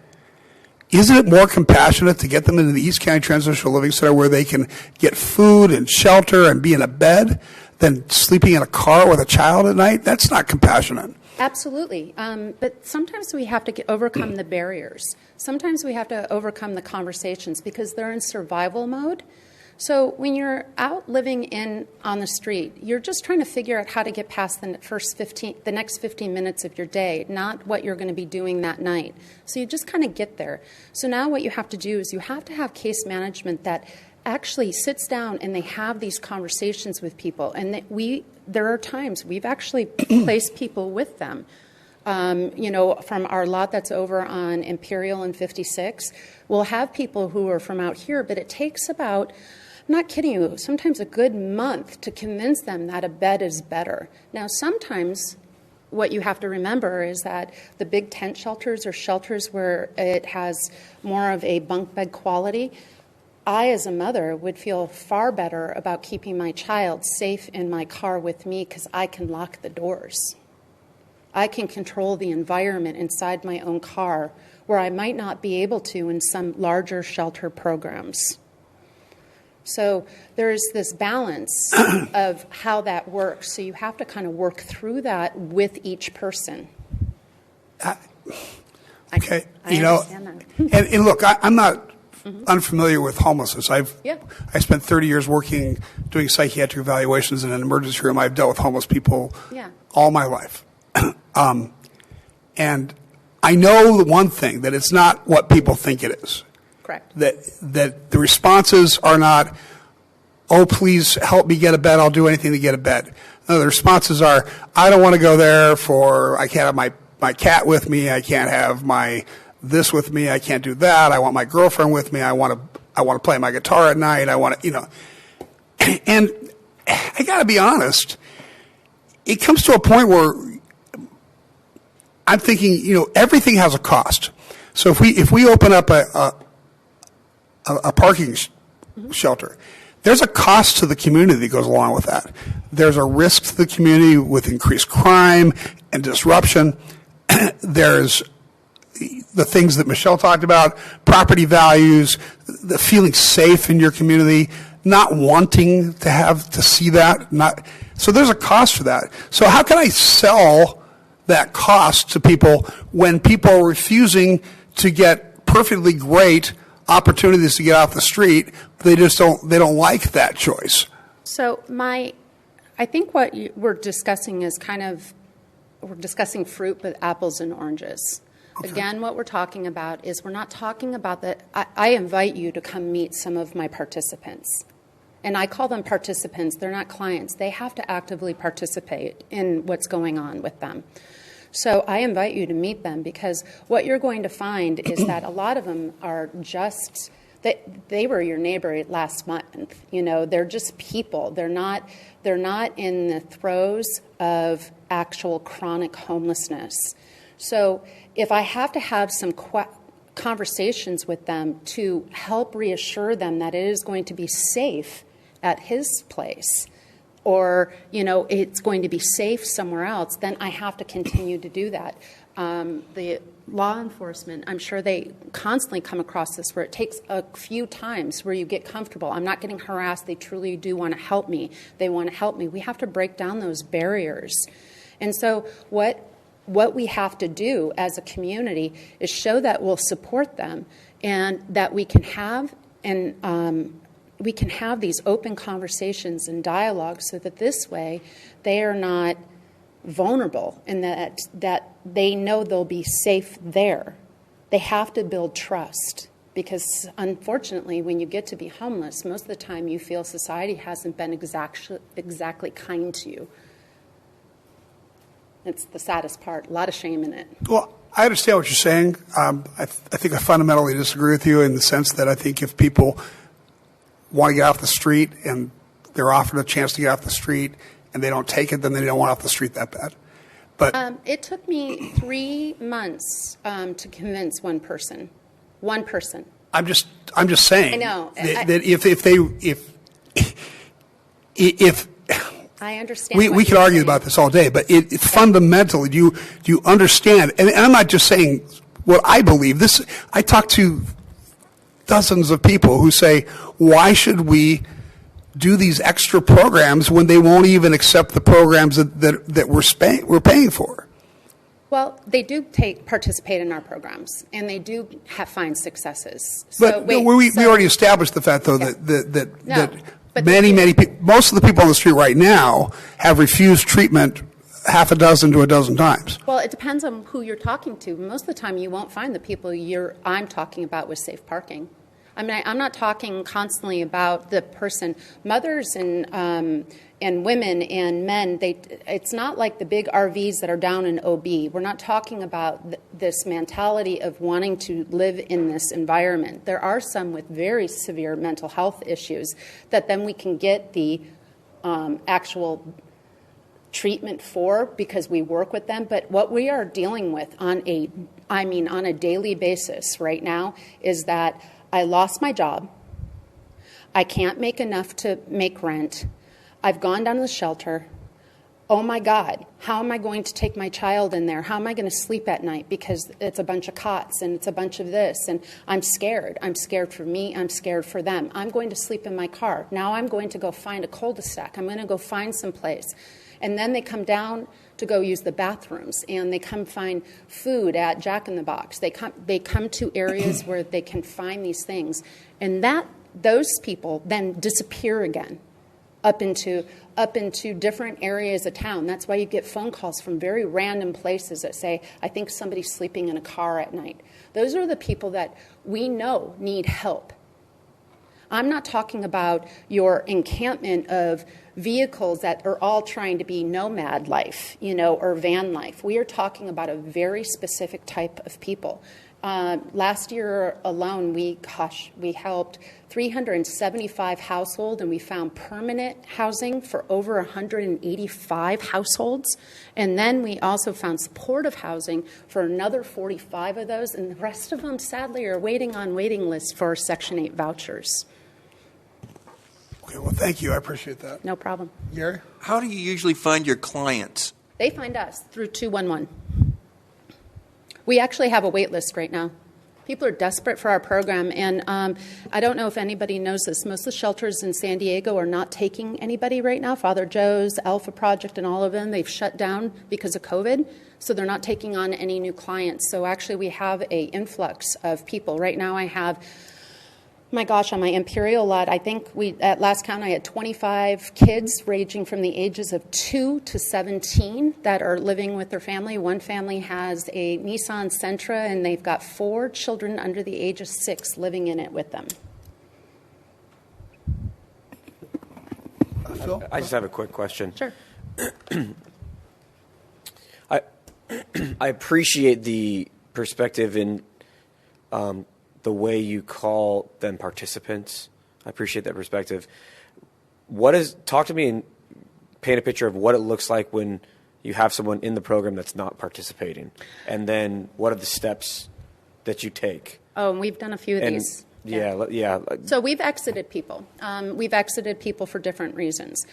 isn't it more compassionate to get them into the East County Transitional Living Center where they can get food and shelter and be in a bed than sleeping in a car with a child at night? That's not compassionate. Absolutely. But sometimes we have to overcome the barriers. Sometimes we have to overcome the conversations because they're in survival mode. So when you're out living on the street, you're just trying to figure out how to get past the next 15 minutes of your day, not what you're going to be doing that night. So you just kind of get there. So now what you have to do is you have to have case management that actually sits down and they have these conversations with people. And there are times we've actually placed people with them. From our lot that's over on Imperial and 56, we'll have people who are from out here, but it takes about, I'm not kidding you, sometimes a good month to convince them that a bed is better. Now, sometimes what you have to remember is that the big tent shelters or shelters where it has more of a bunk bed quality, I, as a mother, would feel far better about keeping my child safe in my car with me because I can lock the doors. I can control the environment inside my own car where I might not be able to in some larger shelter programs. So there's this balance of how that works. So you have to kind of work through that with each person. Okay. I understand that. And look, I'm not unfamiliar with homelessness. I spent 30 years doing psychiatric evaluations in an emergency room. I've dealt with homeless people all my life. And I know the one thing, that it's not what people think it is. Correct. That the responses are not, oh, please help me get a bed, I'll do anything to get a bed. No, the responses are, I don't want to go there I can't have my cat with me, I can't have my this with me, I can't do that, I want my girlfriend with me, I want to play my guitar at night, I want to, And I got to be honest, it comes to a point where I'm thinking, everything has a cost. So if we open up a parking shelter, there's a cost to the community that goes along with that. There's a risk to the community with increased crime and disruption. There's the things that Michelle talked about, property values, the feeling safe in your community, not wanting to see that. So there's a cost for that. So how can I sell that cost to people when people are refusing to get perfectly great opportunities to get off the street? They don't like that choice. So I think what we're discussing is we're discussing fruit with apples and oranges. Okay. Again, what we're talking about is we're not talking about that. I invite you to come meet some of my participants. And I call them participants. They're not clients. They have to actively participate in what's going on with them. So I invite you to meet them because what you're going to find is that a lot of them are just, they were your neighbor last month. They're just people. They're not in the throes of actual chronic homelessness. So if I have to have some conversations with them to help reassure them that it is going to be safe at his place, or, it's going to be safe somewhere else, then I have to continue to do that. The law enforcement, I'm sure they constantly come across this where it takes a few times where you get comfortable. I'm not getting harassed. They truly do want to help me. They want to help me. We have to break down those barriers. And so what we have to do as a community is show that we'll support them and that we can have these open conversations and dialogues so that this way they are not vulnerable and that they know they'll be safe there. They have to build trust because, unfortunately, when you get to be homeless, most of the time you feel society hasn't been exactly kind to you. It's the saddest part. A lot of shame in it. Well, I understand what you're saying. I think I fundamentally disagree with you in the sense that I think if people want to get off the street and they're offered a chance to get off the street and they don't take it, then they don't want off the street that bad. But it took me 3 months to convince one person. One person. I'm just saying. I know. That if I understand. We could argue about this all day, but it's fundamentally, do you understand? And I'm not just saying what I believe. I talk to dozens of people who say, why should we do these extra programs when they won't even accept the programs that we're paying for? Well, they do participate in our programs, and they do find successes. But we already established the fact, though, that most of the people on the street right now have refused treatment half a dozen to a dozen times. Well, it depends on who you're talking to. Most of the time, you won't find the people I'm talking about with safe parking. I mean, I'm not talking constantly about the person. Mothers and women and men, it's not like the big RVs that are down in OB. We're not talking about this mentality of wanting to live in this environment. There are some with very severe mental health issues that then we can get the actual treatment for because we work with them. But what we are dealing with on a daily basis right now is that I lost my job. I can't make enough to make rent. I've gone down to the shelter. Oh my God, how am I going to take my child in there? How am I going to sleep at night? Because it's a bunch of cots and it's a bunch of this. And I'm scared. I'm scared for me. I'm scared for them. I'm going to sleep in my car. Now I'm going to go find a cul-de-sac. I'm going to go find some place. And then they come down to go use the bathrooms, and they come find food at Jack in the Box. They come to areas where they can find these things, and those people then disappear again up into different areas of town. That's why you get phone calls from very random places that say, I think somebody's sleeping in a car at night. Those are the people that we know need help. I'm not talking about your encampment of vehicles that are all trying to be nomad life, or van life. We are talking about a very specific type of people. Last year alone, we helped 375 households, and we found permanent housing for over 185 households. And then we also found supportive housing for another 45 of those, and the rest of them, sadly, are waiting on waiting lists for Section 8 vouchers. Okay, well, thank you. I appreciate that. No problem. Gary? How do you usually find your clients? They find us through 211. We actually have a wait list right now. People are desperate for our program, and I don't know if anybody knows this. Most of the shelters in San Diego are not taking anybody right now. Father Joe's, Alpha Project, and all of them, they've shut down because of COVID, so they're not taking on any new clients. So actually we have an influx of people. Right now I have, my gosh, on my Imperial lot, I think at last count I had 25 kids ranging from the ages of 2 to 17 that are living with their family. One family has a Nissan Sentra, and they've got 4 children under the age of 6 living in it with them. Phil? I just have a quick question. Sure. I appreciate the perspective in the way you call them participants. I appreciate that perspective. Talk to me and paint a picture of what it looks like when you have someone in the program that's not participating, and then what are the steps that you take? Oh, and we've done a few of these. Yeah. So we've exited people. We've exited people for different reasons.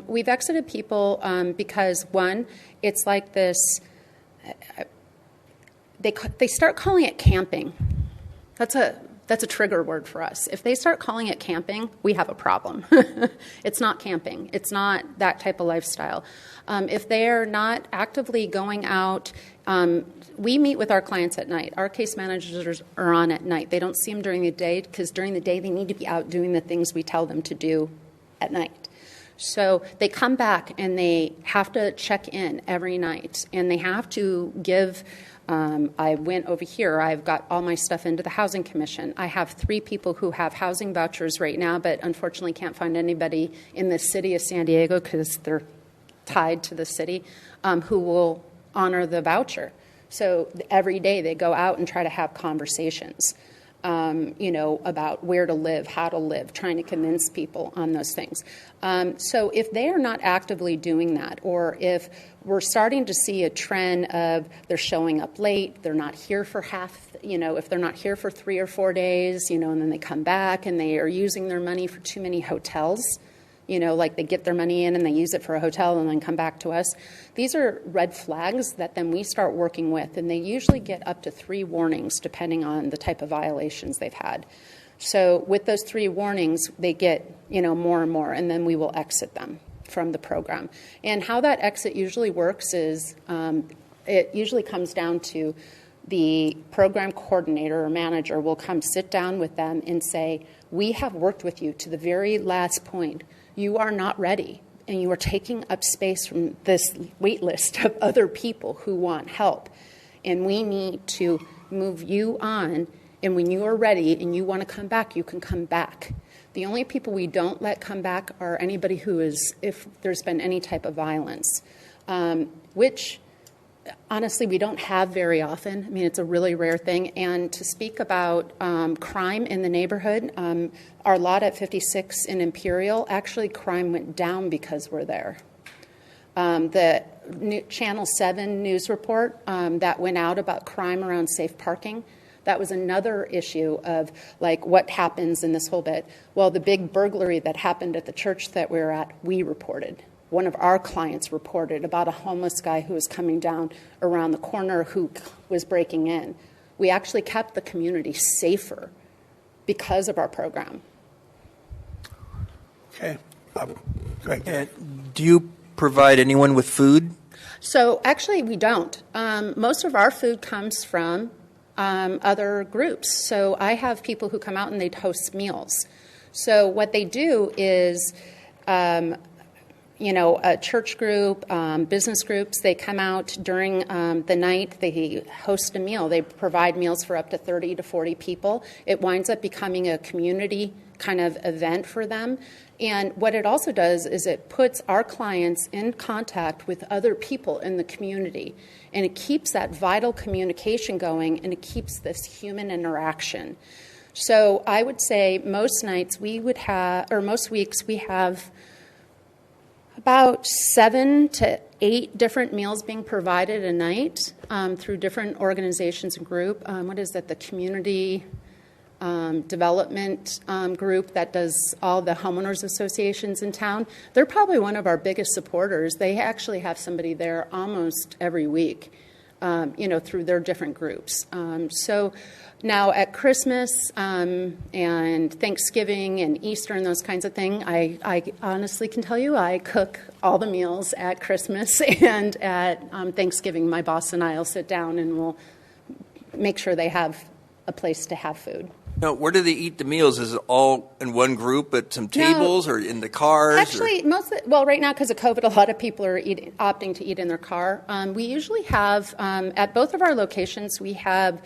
We've exited people because, one, it's like this, they start calling it camping. That's a trigger word for us. If they start calling it camping, we have a problem. It's not camping. It's not that type of lifestyle. If they're not actively going out, we meet with our clients at night. Our case managers are on at night. They don't see them during the day because during the day they need to be out doing the things we tell them to do at night. So they come back and they have to check in every night, and they have to give. I went over here. I've got all my stuff into the Housing Commission. I have 3 people who have housing vouchers right now, but unfortunately can't find anybody in the city of San Diego because they're tied to the city who will honor the voucher. So every day they go out and try to have conversations, about where to live, how to live, trying to convince people on those things. So if they are not actively doing that, or if we're starting to see a trend of they're showing up late, they're not here for if they're not here for 3 or 4 days, and then they come back and they are using their money for too many hotels, like they get their money in and they use it for a hotel and then come back to us. These are red flags that then we start working with, and they usually get up to 3 warnings depending on the type of violations they've had. So with those 3 warnings, they get, more and more, and then we will exit them from the program. And how that exit usually works is it usually comes down to the program coordinator or manager will come sit down with them and say, we have worked with you to the very last point. You are not ready, and you are taking up space from this wait list of other people who want help. And we need to move you on, and when you are ready and you want to come back, you can come back. The only people we don't let come back are anybody who is, if there's been any type of violence, which honestly we don't have very often. I mean, it's a really rare thing. And to speak about crime in the neighborhood, our lot at 56 in Imperial, actually crime went down because we're there. The Channel 7 news report that went out about crime around safe parking, that was another issue of like what happens in this whole bit. Well, the big burglary that happened at the church that we were at, we reported. One of our clients reported about a homeless guy who was coming down around the corner who was breaking in. We actually kept the community safer because of our program. Okay. Great. Do you provide anyone with food? So actually we don't. Most of our food comes from other groups. So I have people who come out and they host meals. So what they do is, a church group, business groups, they come out during the night, they host a meal. They provide meals for up to 30 to 40 people. It winds up becoming a community kind of event for them. And what it also does is it puts our clients in contact with other people in the community. And it keeps that vital communication going, and it keeps this human interaction. So I would say most nights we would have, or most weeks we have about 7 to 8 different meals being provided a night through different organizations and group. What is that? The community development group that does all the homeowners associations in town. They're probably one of our biggest supporters. They actually have somebody there almost every week, through their different groups. So now at Christmas and Thanksgiving and Easter and those kinds of things, I honestly can tell you I cook all the meals at Christmas and at Thanksgiving. My boss and I will sit down and we'll make sure they have a place to have food. Now, where do they eat the meals? Is it all in one group at some tables or in the cars? Actually, right now because of COVID, a lot of people are opting to eat in their car. We usually have, at both of our locations, we have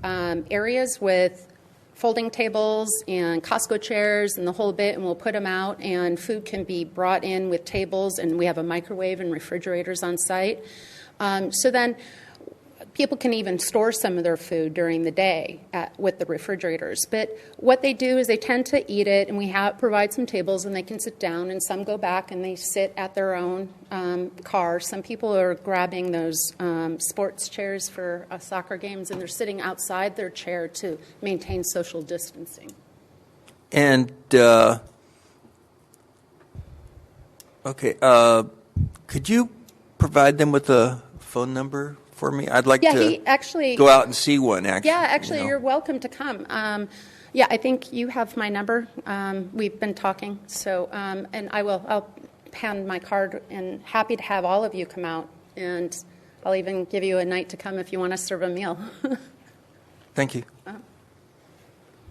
areas with folding tables and Costco chairs and the whole bit, and we'll put them out, and food can be brought in with tables, and we have a microwave and refrigerators on site. So then people can even store some of their food during the day with the refrigerators. But what they do is they tend to eat it, and we provide some tables, and they can sit down, and some go back and they sit at their own car. Some people are grabbing those sports chairs for soccer games, and they're sitting outside their chair to maintain social distancing. And, could you provide them with a phone number for me? I'd like to go out and see one, actually. Yeah, actually, you're welcome to come. I think you have my number. We've been talking, so, and I'll hand my card, and happy to have all of you come out, and I'll even give you a night to come if you want to serve a meal. Thank you.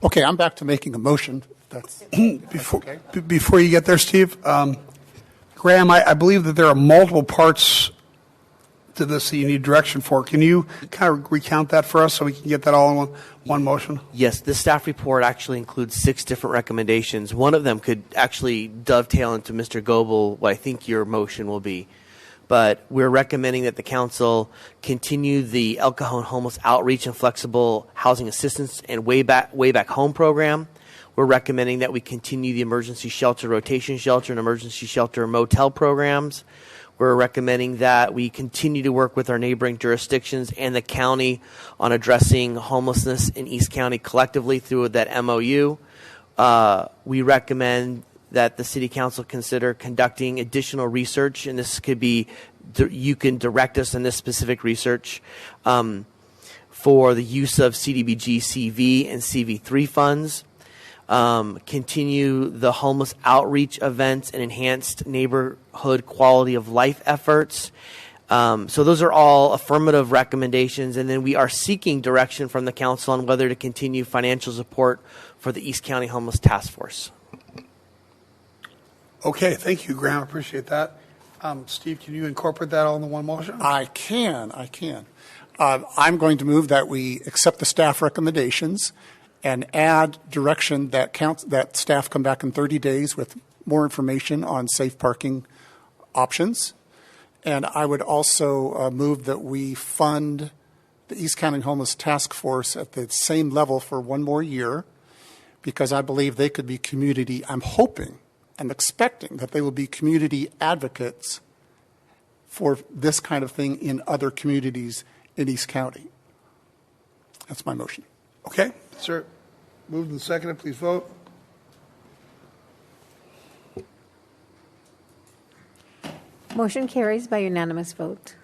Okay, I'm back to making a motion. That's Before you get there, Steve, Graham, I believe that there are multiple parts to this that you need direction for. Can you kind of recount that for us so we can get that all in one motion? Yes, the staff report actually includes 6 different recommendations. One of them could actually dovetail into Mr. Goebel, what I think your motion will be. But we're recommending that the council continue the El Cajon Homeless Outreach and Flexible Housing Assistance and Way Back Home program. We're recommending that we continue the emergency shelter, rotation shelter, and emergency shelter motel programs. We're recommending that we continue to work with our neighboring jurisdictions and the county on addressing homelessness in East County collectively through that MOU. We recommend that the City Council consider conducting additional research, and this could be, you can direct us in this specific research, for the use of CDBG CV and CV3 funds. Continue the homeless outreach events and enhanced neighborhood quality of life efforts. So those are all affirmative recommendations, and then we are seeking direction from the council on whether to continue financial support for the East County Homeless Task Force. Okay, thank you, Graham. Appreciate that. Steve, can you incorporate that all in the one motion? I can. I'm going to move that we accept the staff recommendations and add direction that staff come back in 30 days with more information on safe parking options. And I would also move that we fund the East County Homeless Task Force at the same level for one more year, because I believe they could be community, I'm hoping and expecting that they will be community advocates for this kind of thing in other communities in East County. That's my motion. Okay, sir. Moved and seconded. Please vote. Motion carries by unanimous vote.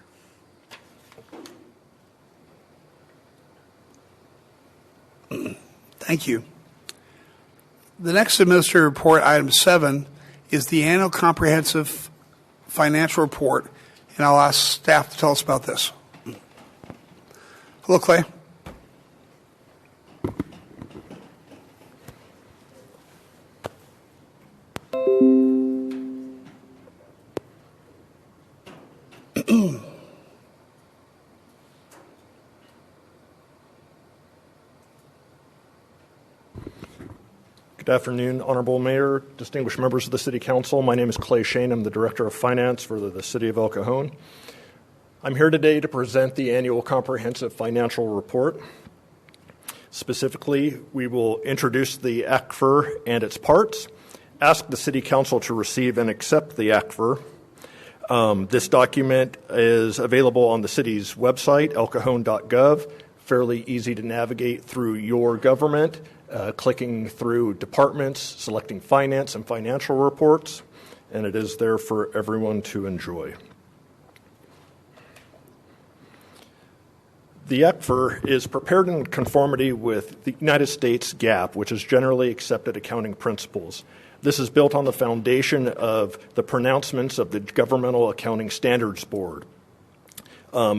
Thank you. The next administrative report, item 7, is the annual comprehensive financial report, and I'll ask staff to tell us about this. Hello, Clay. Good afternoon, Honorable Mayor, distinguished members of the City Council. My name is Clay Shane. I'm the Director of Finance for the City of El Cajon. I'm here today to present the annual comprehensive financial report. Specifically, we will introduce the ACFR and its parts, ask the City Council to receive and accept the ACFR. This document is available on the city's website, elcajon.gov, fairly easy to navigate through your government, clicking through departments, selecting finance and financial reports, and it is there for everyone to enjoy. The ACFR is prepared in conformity with the United States GAAP, which is generally accepted accounting principles. This is built on the foundation of the pronouncements of the Governmental Accounting Standards Board.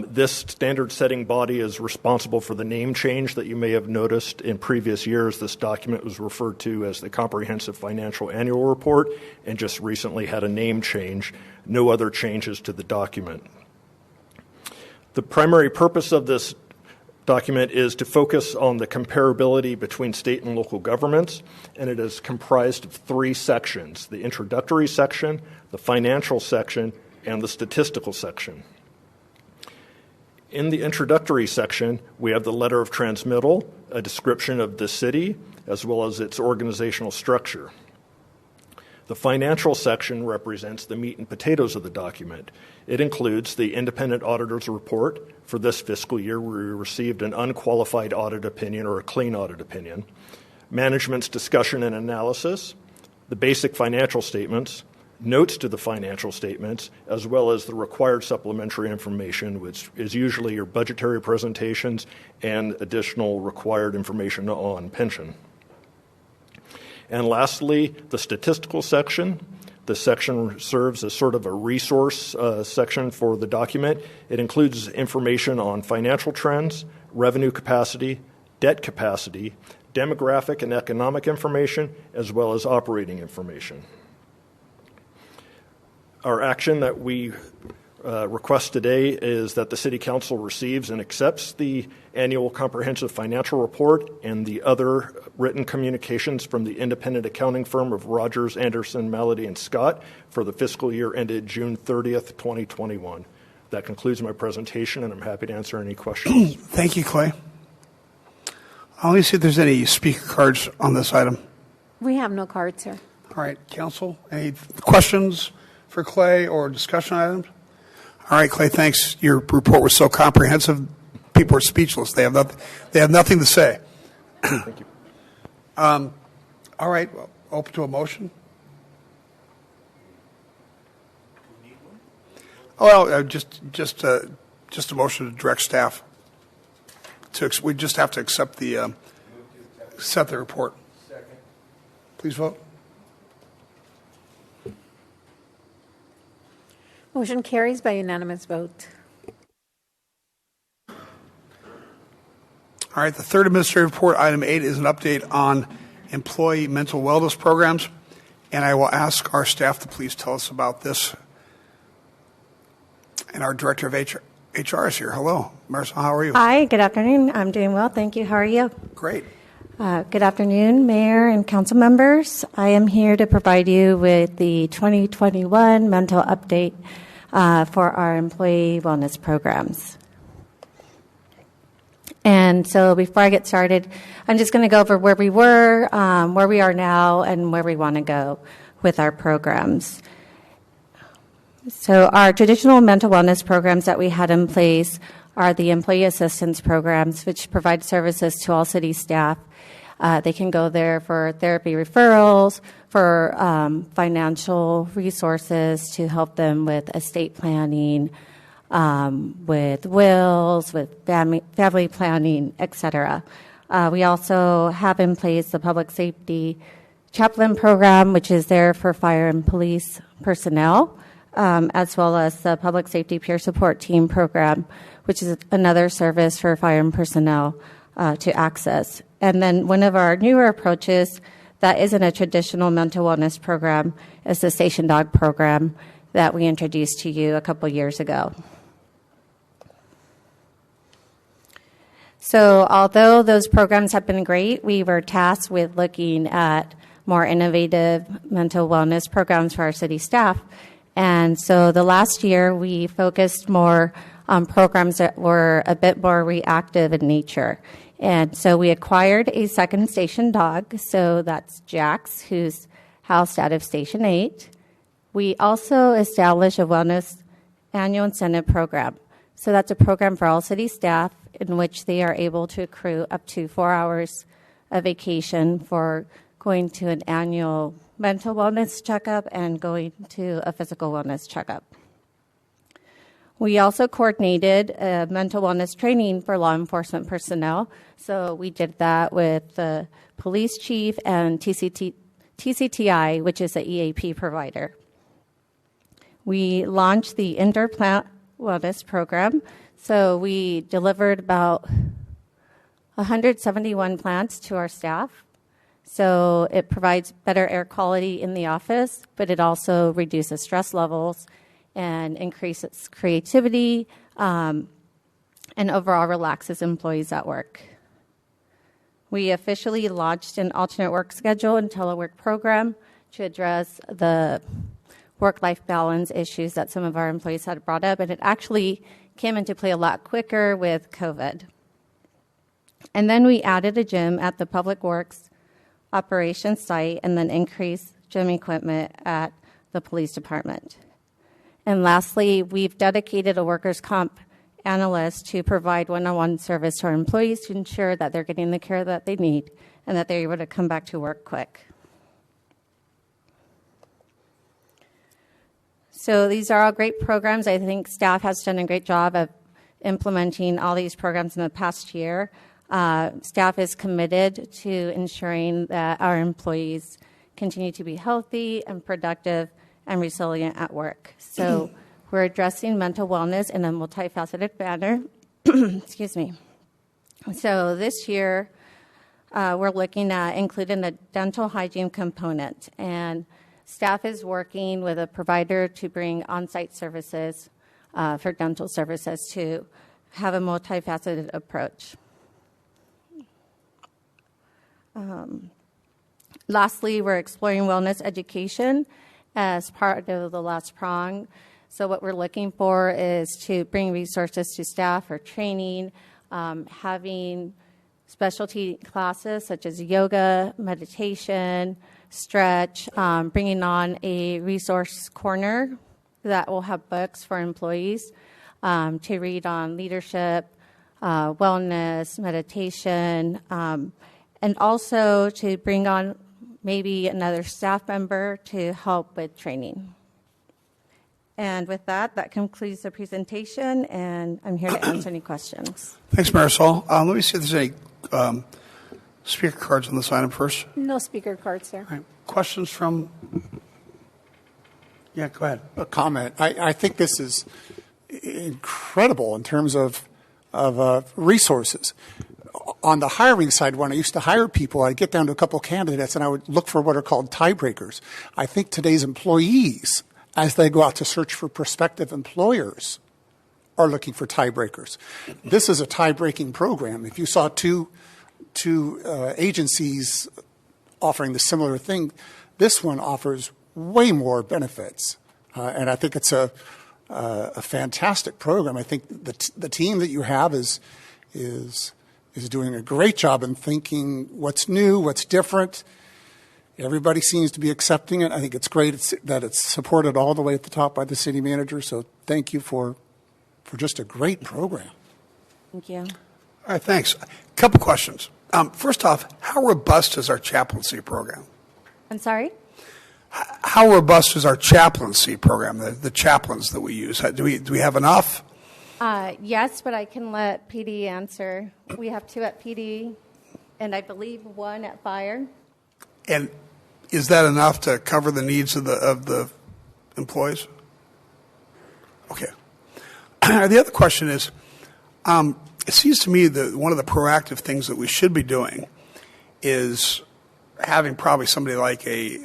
This standard-setting body is responsible for the name change that you may have noticed in previous years. This document was referred to as the Comprehensive Financial Annual Report and just recently had a name change. No other changes to the document. The primary purpose of this document is to focus on the comparability between state and local governments, and it is comprised of 3 sections: the introductory section, the financial section, and the statistical section. In the introductory section, we have the letter of transmittal, a description of the city, as well as its organizational structure. The financial section represents the meat and potatoes of the document. It includes the independent auditor's report. For this fiscal year, we received an unqualified audit opinion or a clean audit opinion, management's discussion and analysis, the basic financial statements, notes to the financial statements, as well as the required supplementary information, which is usually your budgetary presentations and additional required information on pension. And lastly, the statistical section. The section serves as sort of a resource section for the document. It includes information on financial trends, revenue capacity, debt capacity, demographic and economic information, as well as operating information. Our action that we request today is that the City Council receives and accepts the annual comprehensive financial report and the other written communications from the independent accounting firm of Rogers, Anderson, Malady, and Scott for the fiscal year ended June 30th, 2021. That concludes my presentation, and I'm happy to answer any questions. Thank you, Clay. Let me see if there's any speaker cards on this item. We have no cards, sir. All right, Council, any questions for Clay or discussion items? All right, Clay, thanks. Your report was so comprehensive, people are speechless. They have nothing to say. Thank you. All right, well, open to a motion. Oh, well, just a motion to direct staff. We just have to accept the report. Second. Please vote. Motion carries by unanimous vote. All right, the third administrative report, item 8, is an update on employee mental wellness programs. And I will ask our staff to please tell us about this. And our director of HR is here. Hello. Marisol, how are you? Hi, good afternoon. I'm doing well, thank you. How are you? Great. Good afternoon, Mayor and council members. I am here to provide you with the 2021 mental update for our employee wellness programs. And so before I get started, I'm just going to go over where we were, where we are now, and where we want to go with our programs. So our traditional mental wellness programs that we had in place are the employee assistance programs, which provide services to all city staff. They can go there for therapy referrals, for financial resources to help them with estate planning, with wills, with family planning, etc. We also have in place the public safety chaplain program, which is there for fire and police personnel, as well as the public safety peer support team program, which is another service for fire and personnel to access. And then one of our newer approaches that isn't a traditional mental wellness program is the Station Dog program that we introduced to you a couple years ago. So although those programs have been great, we were tasked with looking at more innovative mental wellness programs for our city staff. And so the last year, we focused more on programs that were a bit more reactive in nature. And so we acquired a second station dog. So that's Jax, who's housed out of Station 8. We also established a wellness annual incentive program. So that's a program for all city staff in which they are able to accrue up to 4 hours of vacation for going to an annual mental wellness checkup and going to a physical wellness checkup. We also coordinated mental wellness training for law enforcement personnel. So we did that with the police chief and TCTI, which is an EAP provider. We launched the indoor plant wellness program. So we delivered about 171 plants to our staff. So it provides better air quality in the office, but it also reduces stress levels and increases creativity and overall relaxes employees at work. We officially launched an alternate work schedule and telework program to address the work-life balance issues that some of our employees had brought up, and it actually came into play a lot quicker with COVID. And then we added a gym at the Public Works operations site and then increased gym equipment at the police department. And lastly, we've dedicated a workers' comp analyst to provide one-on-one service to our employees to ensure that they're getting the care that they need and that they're able to come back to work quick. So these are all great programs. I think staff has done a great job of implementing all these programs in the past year. Staff is committed to ensuring that our employees continue to be healthy and productive and resilient at work. So we're addressing mental wellness in a multifaceted manner. Excuse me. So this year, we're looking at including the dental hygiene component, and staff is working with a provider to bring on-site services for dental services to have a multifaceted approach. Lastly, we're exploring wellness education as part of the last prong. So what we're looking for is to bring resources to staff for training, having specialty classes such as yoga, meditation, stretch, bringing on a resource corner that will have books for employees to read on leadership, wellness, meditation, and also to bring on maybe another staff member to help with training. And with that, that concludes the presentation, and I'm here to answer any questions. Thanks, Marisol. Let me see if there's any speaker cards on this item first. No speaker cards, sir. All right. Questions from? Yeah, go ahead. A comment. I think this is incredible in terms of resources. on the hiring side, when I used to hire people, I'd get down to a couple candidates and I would look for what are called tiebreakers. I think today's employees, as they go out to search for prospective employers, are looking for tiebreakers. This is a tie-breaking program. If you saw two agencies offering the similar thing, this one offers way more benefits, and I think it's a fantastic program. I think the team that you have is doing a great job in thinking what's new, what's different. Everybody seems to be accepting it. I think it's great that it's supported all the way at the top by the city manager. So thank you for just a great program. Thank you. All right, thanks. A couple questions. First off, how robust is our chaplaincy program? I'm sorry? How robust is our chaplaincy program, the chaplains that we use? Do we have enough? Yes, but I can let PD answer. We have 2 at PD, and I believe 1 at fire. And is that enough to cover the needs of the employees? Okay. The other question is, it seems to me that one of the proactive things that we should be doing is having probably somebody like a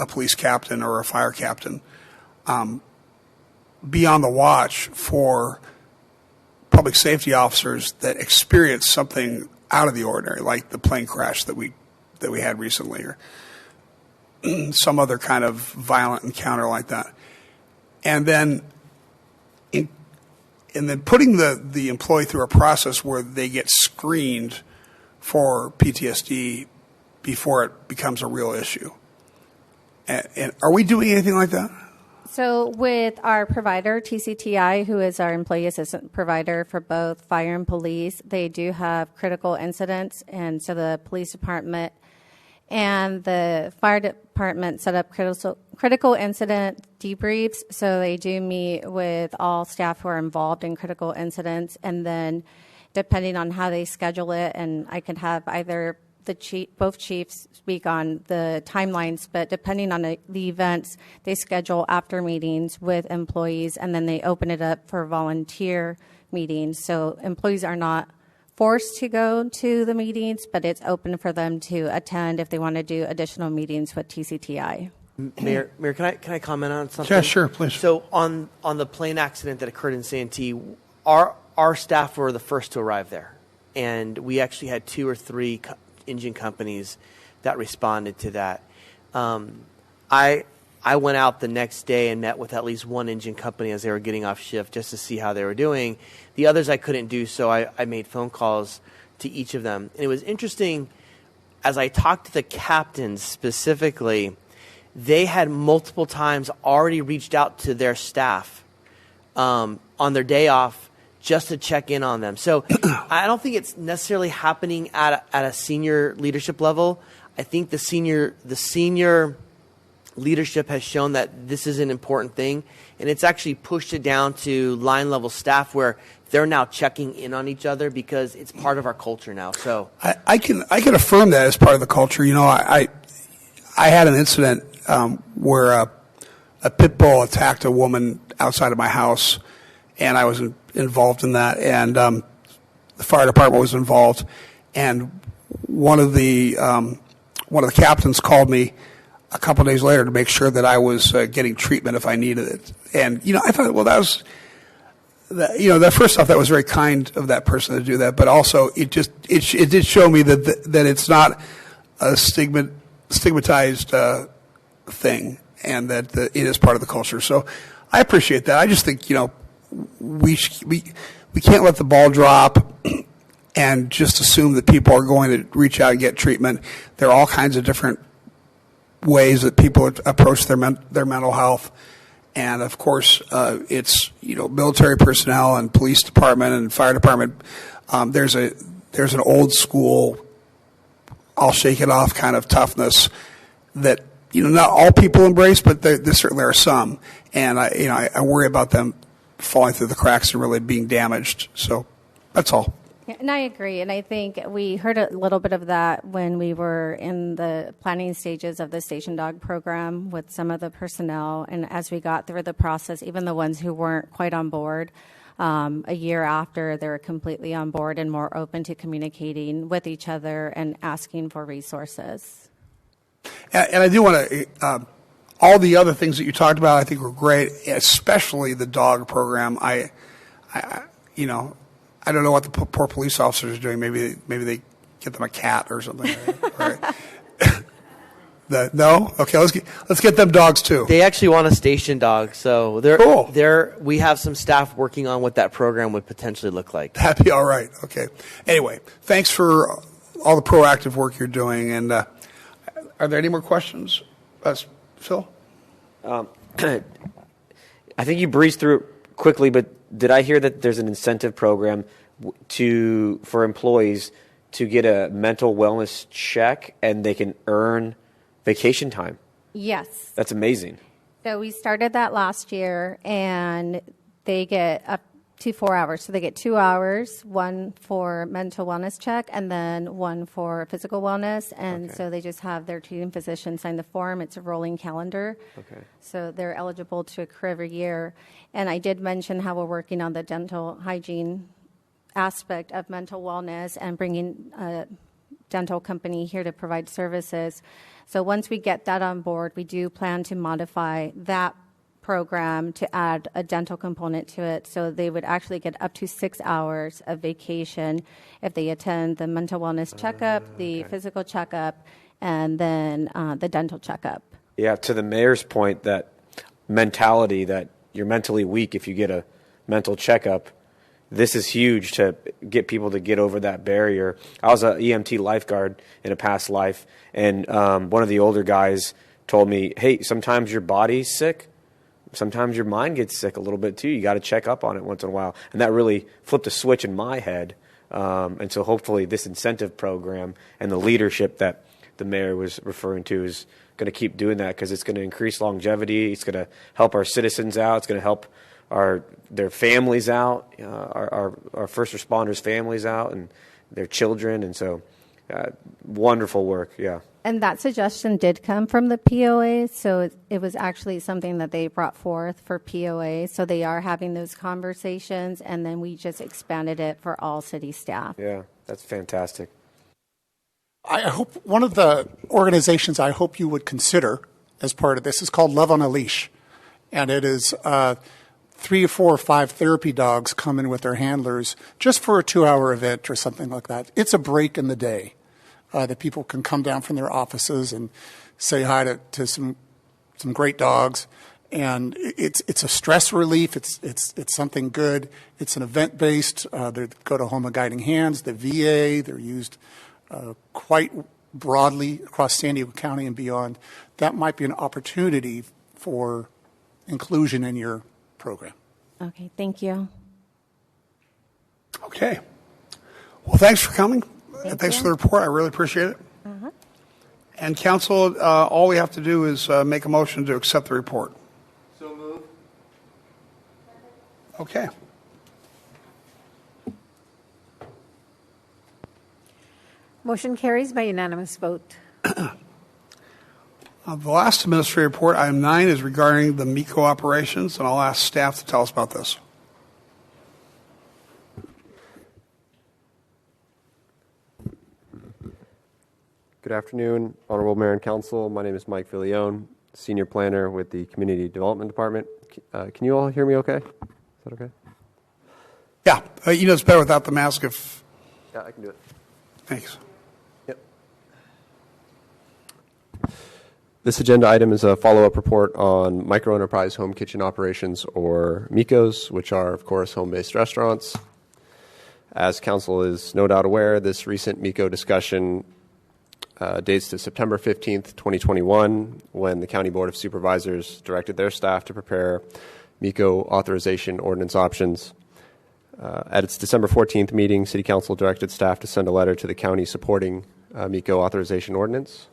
police captain or a fire captain be on the watch for public safety officers that experience something out of the ordinary, like the plane crash that we had recently, or some other kind of violent encounter like that, and then putting the employee through a process where they get screened for PTSD before it becomes a real issue. And are we doing anything like that? So with our provider, TCTI, who is our employee assistant provider for both fire and police, they do have critical incidents, and so the police department and the fire department set up critical incident debriefs. So they do meet with all staff who are involved in critical incidents, and then depending on how they schedule it, and I could have either both chiefs speak on the timelines, but depending on the events, they schedule after meetings with employees, and then they open it up for volunteer meetings. So employees are not forced to go to the meetings, but it's open for them to attend if they want to do additional meetings with TCTI. Mayor, can I comment on something? Yeah, sure, please. So on the plane accident that occurred in Santee, our staff were the first to arrive there, and we actually had 2 or 3 engine companies that responded to that. I went out the next day and met with at least 1 engine company as they were getting off shift just to see how they were doing. The others I couldn't do, so I made phone calls to each of them. And it was interesting, as I talked to the captains specifically, they had multiple times already reached out to their staff on their day off just to check in on them. So I don't think it's necessarily happening at a senior leadership level. I think the senior leadership has shown that this is an important thing, and it's actually pushed it down to line level staff where they're now checking in on each other because it's part of our culture now. So I can affirm that as part of the culture. You know, I had an incident where a pit bull attacked a woman outside of my house, and I was involved in that, and the fire department was involved, and one of the captains called me a couple of days later to make sure that I was getting treatment if I needed it. And I thought, well, that first off, that was very kind of that person to do that, but also it did show me that it's not a stigmatized thing, and that it is part of the culture. So I appreciate that. I just think we can't let the ball drop and just assume that people are going to reach out and get treatment. There are all kinds of different ways that people approach their mental health, and of course, it's military personnel and police department and fire department. There's an old school, I'll shake it off kind of toughness that not all people embrace, but there certainly are some, and I worry about them falling through the cracks and really being damaged. So that's all. Yeah, and I agree. And I think we heard a little bit of that when we were in the planning stages of the Station Dog program with some of the personnel. And as we got through the process, even the ones who weren't quite on board, a year after, they're completely on board and more open to communicating with each other and asking for resources. And I do want to, all the other things that you talked about, I think were great, especially the dog program. I don't know what the poor police officers are doing. Maybe they get them a cat or something. Right. No? Okay, let's get them dogs too. They actually want a station dog, so Cool. we have some staff working on what that program would potentially look like. That'd be all right. Okay. Anyway, thanks for all the proactive work you're doing. And are there any more questions, Phil? I think you breezed through it quickly, but did I hear that there's an incentive program for employees to get a mental wellness check and they can earn vacation time? Yes. That's amazing. So we started that last year, and they get up to 4 hours. So they get 2 hours, one for mental wellness check and then one for physical wellness. And so they just have their treating physician sign the form. It's a rolling calendar. Okay. So they're eligible to accrue every year. And I did mention how we're working on the dental hygiene aspect of mental wellness and bringing a dental company here to provide services. So once we get that on board, we do plan to modify that program to add a dental component to it. So they would actually get up to 6 hours of vacation if they attend the mental wellness checkup, the physical checkup, and then the dental checkup. Yeah, to the mayor's point, that mentality that you're mentally weak if you get a mental checkup, this is huge to get people to get over that barrier. I was an EMT lifeguard in a past life, and one of the older guys told me, hey, sometimes your body's sick, sometimes your mind gets sick a little bit too. You got to check up on it once in a while. And that really flipped a switch in my head. And so hopefully this incentive program and the leadership that the mayor was referring to is going to keep doing that, because it's going to increase longevity. It's going to help our citizens out. It's going to help their families out, our first responders' families out, and their children. And so wonderful work, yeah. And that suggestion did come from the POA, so it was actually something that they brought forth for POA. So they are having those conversations, and then we just expanded it for all city staff. Yeah, that's fantastic. I hope one of the organizations I hope you would consider as part of this is called Love on a Leash. And it is 3 or 4 or 5 therapy dogs come in with their handlers just for a 2-hour event or something like that. It's a break in the day that people can come down from their offices and say hi to some great dogs. And it's a stress relief. It's something good. It's an event-based. They go to Home of Guiding Hands, the VA. They're used quite broadly across San Diego County and beyond. That might be an opportunity for inclusion in your program. Okay, thank you. Okay. Well, thanks for coming. Thanks for the report. I really appreciate it. And council, all we have to do is make a motion to accept the report. So moved. Okay. Motion carries by unanimous vote. The last administrative report, item 9, is regarding the MECO operations, and I'll ask staff to tell us about this. Good afternoon, Honorable Mayor and Council. My name is Mike Villione, Senior Planner with the Community Development Department. Can you all hear me okay? Is that okay? Yeah. It's better without the mask if... Yeah, I can do it. Thanks. Yep. This agenda item is a follow-up report on micro-enterprise home kitchen operations, or MECOs, which are, of course, home-based restaurants. As Council is no doubt aware, this recent MECO discussion dates to September 15th, 2021, when the County Board of Supervisors directed their staff to prepare MECO authorization ordinance options. At its December 14th meeting, City Council directed staff to send a letter to the county supporting MECO authorization ordinance.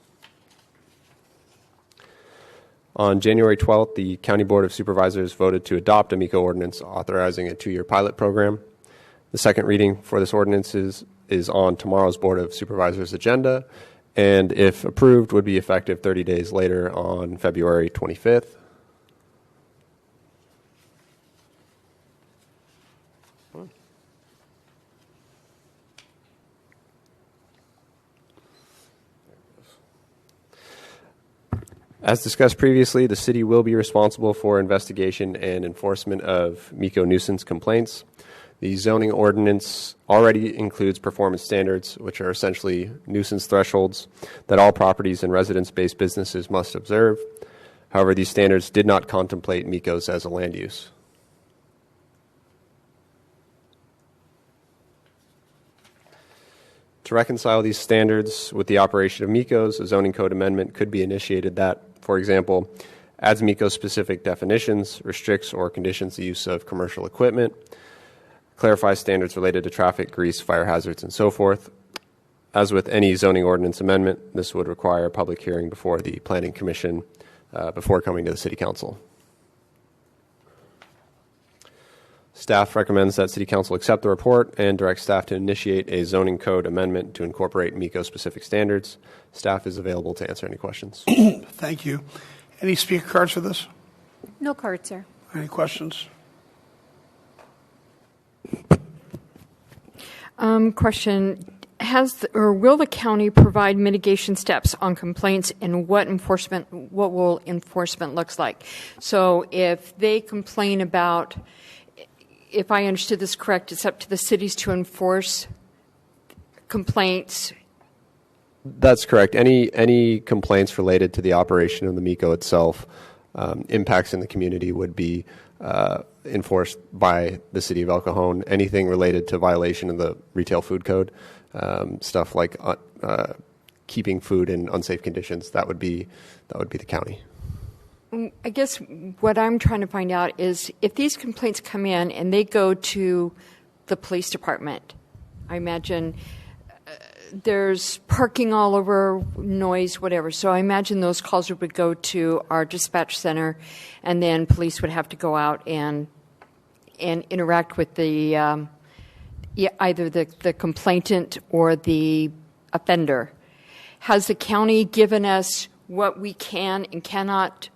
On January 12th, the County Board of Supervisors voted to adopt a MECO ordinance authorizing a 2-year pilot program. The second reading for this ordinance is on tomorrow's Board of Supervisors agenda, and if approved, would be effective 30 days later on February 25th. As discussed previously, the city will be responsible for investigation and enforcement of MECO nuisance complaints. The zoning ordinance already includes performance standards, which are essentially nuisance thresholds that all properties and residence-based businesses must observe. However, these standards did not contemplate MECOs as a land use. To reconcile these standards with the operation of MECOs, a zoning code amendment could be initiated that, for example, adds MECO-specific definitions, restricts or conditions the use of commercial equipment, clarifies standards related to traffic, grease, fire hazards, and so forth. As with any zoning ordinance amendment, this would require a public hearing before the Planning Commission before coming to the City Council. Staff recommends that City Council accept the report and direct staff to initiate a zoning code amendment to incorporate MECO-specific standards. Staff is available to answer any questions. Thank you. Any speaker cards for this? No cards, sir. Any questions? Question. Will the county provide mitigation steps on complaints, and what will enforcement looks like? So if they complain about, if I understood this correct, it's up to the cities to enforce complaints. That's correct. Any complaints related to the operation of the MECO itself, impacts in the community would be enforced by the City of El Cajon. Anything related to violation of the Retail Food Code, stuff like keeping food in unsafe conditions, that would be the county. I guess what I'm trying to find out is if these complaints come in and they go to the police department, I imagine there's parking all over, noise, whatever. So I imagine those calls would go to our dispatch center, and then police would have to go out and interact with the either the complainant or the offender. Has the county given us what we can and cannot?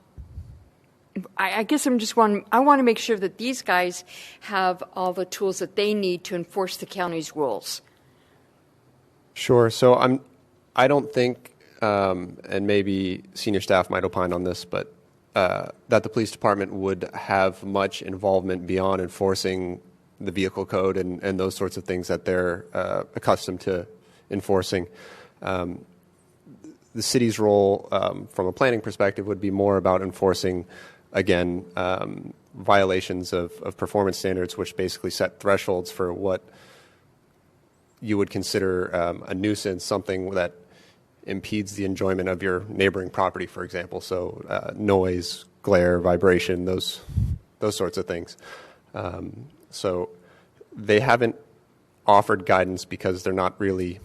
I guess I want to make sure that these guys have all the tools that they need to enforce the county's rules. Sure. So I don't think, and maybe senior staff might opine on this, but that the police department would have much involvement beyond enforcing the vehicle code and those sorts of things that they're accustomed to enforcing. The city's role, from a planning perspective, would be more about enforcing, again, violations of performance standards, which basically set thresholds for what you would consider a nuisance, something that impedes the enjoyment of your neighboring property, for example. So noise, glare, vibration, those sorts of things. So they haven't offered guidance because they're not really,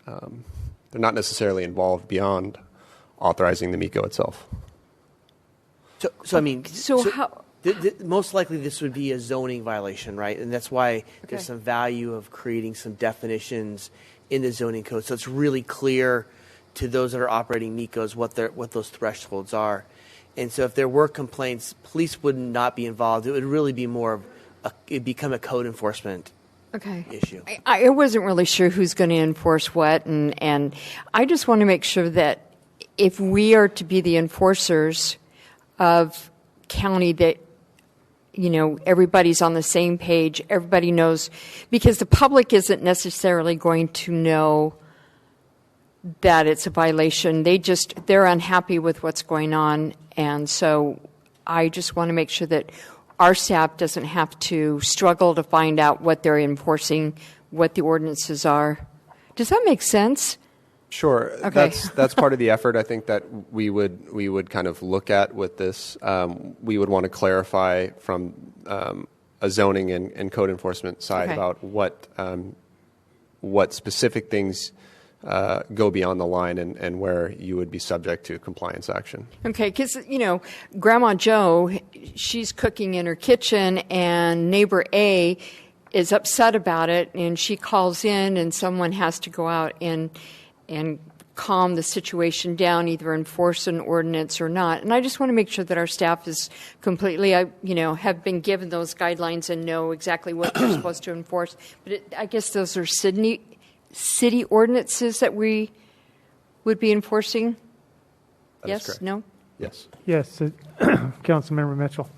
they're not necessarily involved beyond authorizing the MECO itself. Most likely this would be a zoning violation, right? And that's why there's some value of creating some definitions in the zoning code, so it's really clear to those that are operating MECOs what those thresholds are. And so if there were complaints, police would not be involved. It would really be more of it'd become a code enforcement issue. I wasn't really sure who's going to enforce what, and I just want to make sure that if we are to be the enforcers of county, that everybody's on the same page, everybody knows, because the public isn't necessarily going to know that it's a violation. They're unhappy with what's going on, and so I just want to make sure that our staff doesn't have to struggle to find out what they're enforcing, what the ordinances are. Does that make sense? Sure. Okay. That's part of the effort, I think, that we would kind of look at with this. We would want to clarify from a zoning and code enforcement side about what specific things go beyond the line and where you would be subject to compliance action. Okay, because, Grandma Jo, she's cooking in her kitchen, and neighbor A is upset about it, and she calls in, and someone has to go out and calm the situation down, either enforce an ordinance or not. And I just want to make sure that our staff is completely, have been given those guidelines and know exactly what they're supposed to enforce. But I guess those are city ordinances that we would be enforcing? That yes? is correct. No? Yes. Yes, Councilmember Mitchell.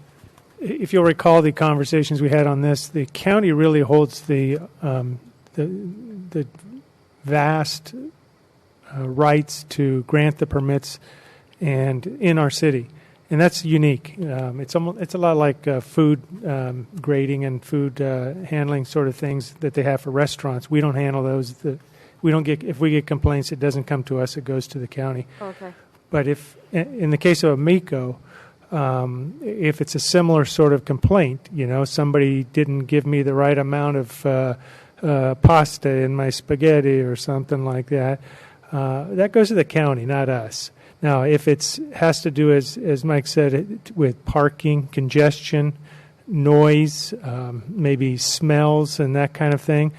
If you'll recall the conversations we had on this, the county really holds the vast rights to grant the permits and in our city, and that's unique. It's a lot like food grading and food handling sort of things that they have for restaurants. We don't handle those. We don't get, if we get complaints, it doesn't come to us. It goes to the county. Okay. But if in the case of a MECO, if it's a similar sort of complaint, somebody didn't give me the right amount of pasta in my spaghetti or something like that, that goes to the county, not us. Now, if it has to do, as Mike said, with parking, congestion, noise, maybe smells and that kind of thing,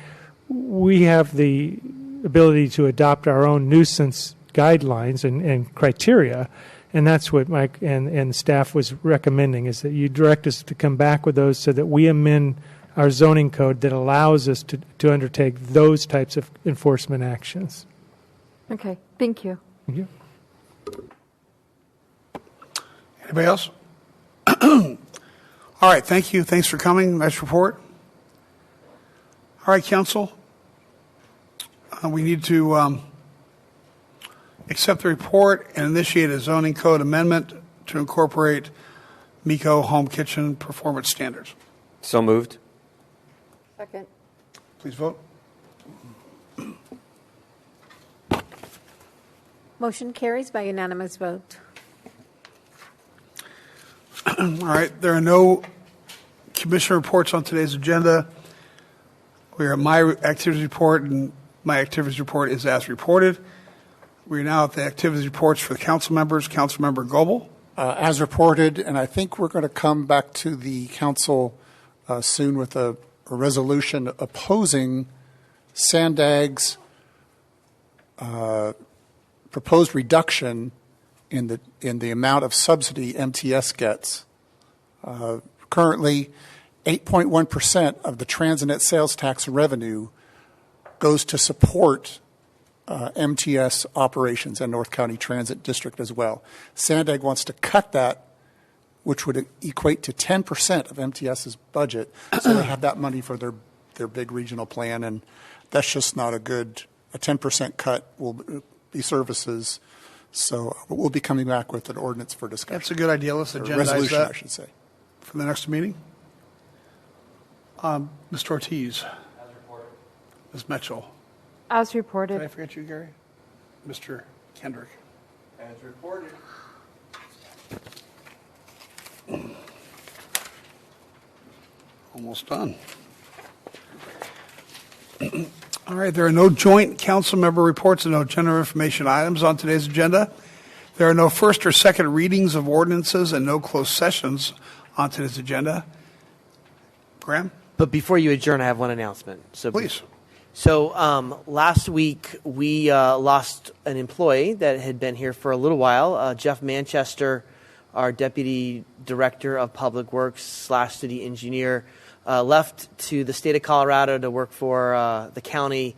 we have the ability to adopt our own nuisance guidelines and criteria. And that's what Mike and staff was recommending, is that you direct us to come back with those so that we amend our zoning code that allows us to undertake those types of enforcement actions. Okay, thank you. Thank you. Anybody else? All right, thank you. Thanks for coming. Nice report. All right, council. We need to accept the report and initiate a zoning code amendment to incorporate MECO home kitchen performance standards. So moved. Second. Please vote. Motion carries by unanimous vote. All right, there are no commission reports on today's agenda. We are at my activities report, and my activities report is as reported. We're now at the activities reports for the council members. Councilmember Goebel. As reported, and I think we're going to come back to the council soon with a resolution opposing Sandag's proposed reduction in the amount of subsidy MTS gets. Currently, 8.1% of the Transinet sales tax revenue goes to support MTS operations and North County Transit District as well. Sandag wants to cut that, which would equate to 10% of MTS's budget, so they have that money for their big regional plan, and that's just not a 10% cut will be services. So we'll be coming back with an ordinance for discussion. That's a good idea. Let's agendize resolution, that, I should say, for the next meeting. Mr. Ortiz. As reported. Ms. Mitchell. As reported. Did I forget you, Gary? Mr. Kendrick. As reported. Almost done. All right, there are no joint council member reports and no general information items on today's agenda. There are no first or second readings of ordinances and no closed sessions on today's agenda. Graham? But before you adjourn, I have one announcement. So please. So last week, we lost an employee that had been here for a little while. Jeff Manchester, our Deputy Director of Public Works / City Engineer, left to the state of Colorado to work for the county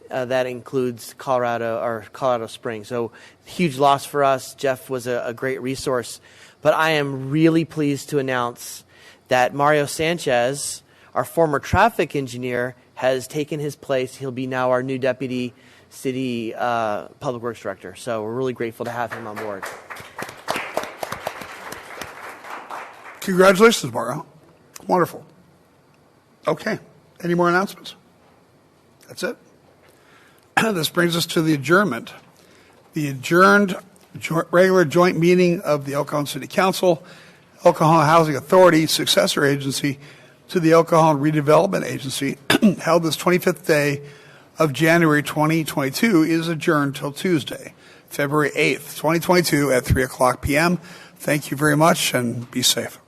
that includes Colorado Springs. So huge loss for us. Jeff was a great resource. But I am really pleased to announce that Mario Sanchez, our former traffic engineer, has taken his place. He'll be now our new Deputy City Public Works Director. So we're really grateful to have him on board. Congratulations, Mario. Wonderful. Okay. Any more announcements? That's it. This brings us to the adjournment. The adjourned regular joint meeting of the El Cajon City Council, El Cajon Housing Authority, successor agency to the El Cajon Redevelopment Agency, held this 25th day of January 2022, is adjourned till Tuesday, February 8th, 2022 at 3 o'clock p.m. Thank you very much and be safe.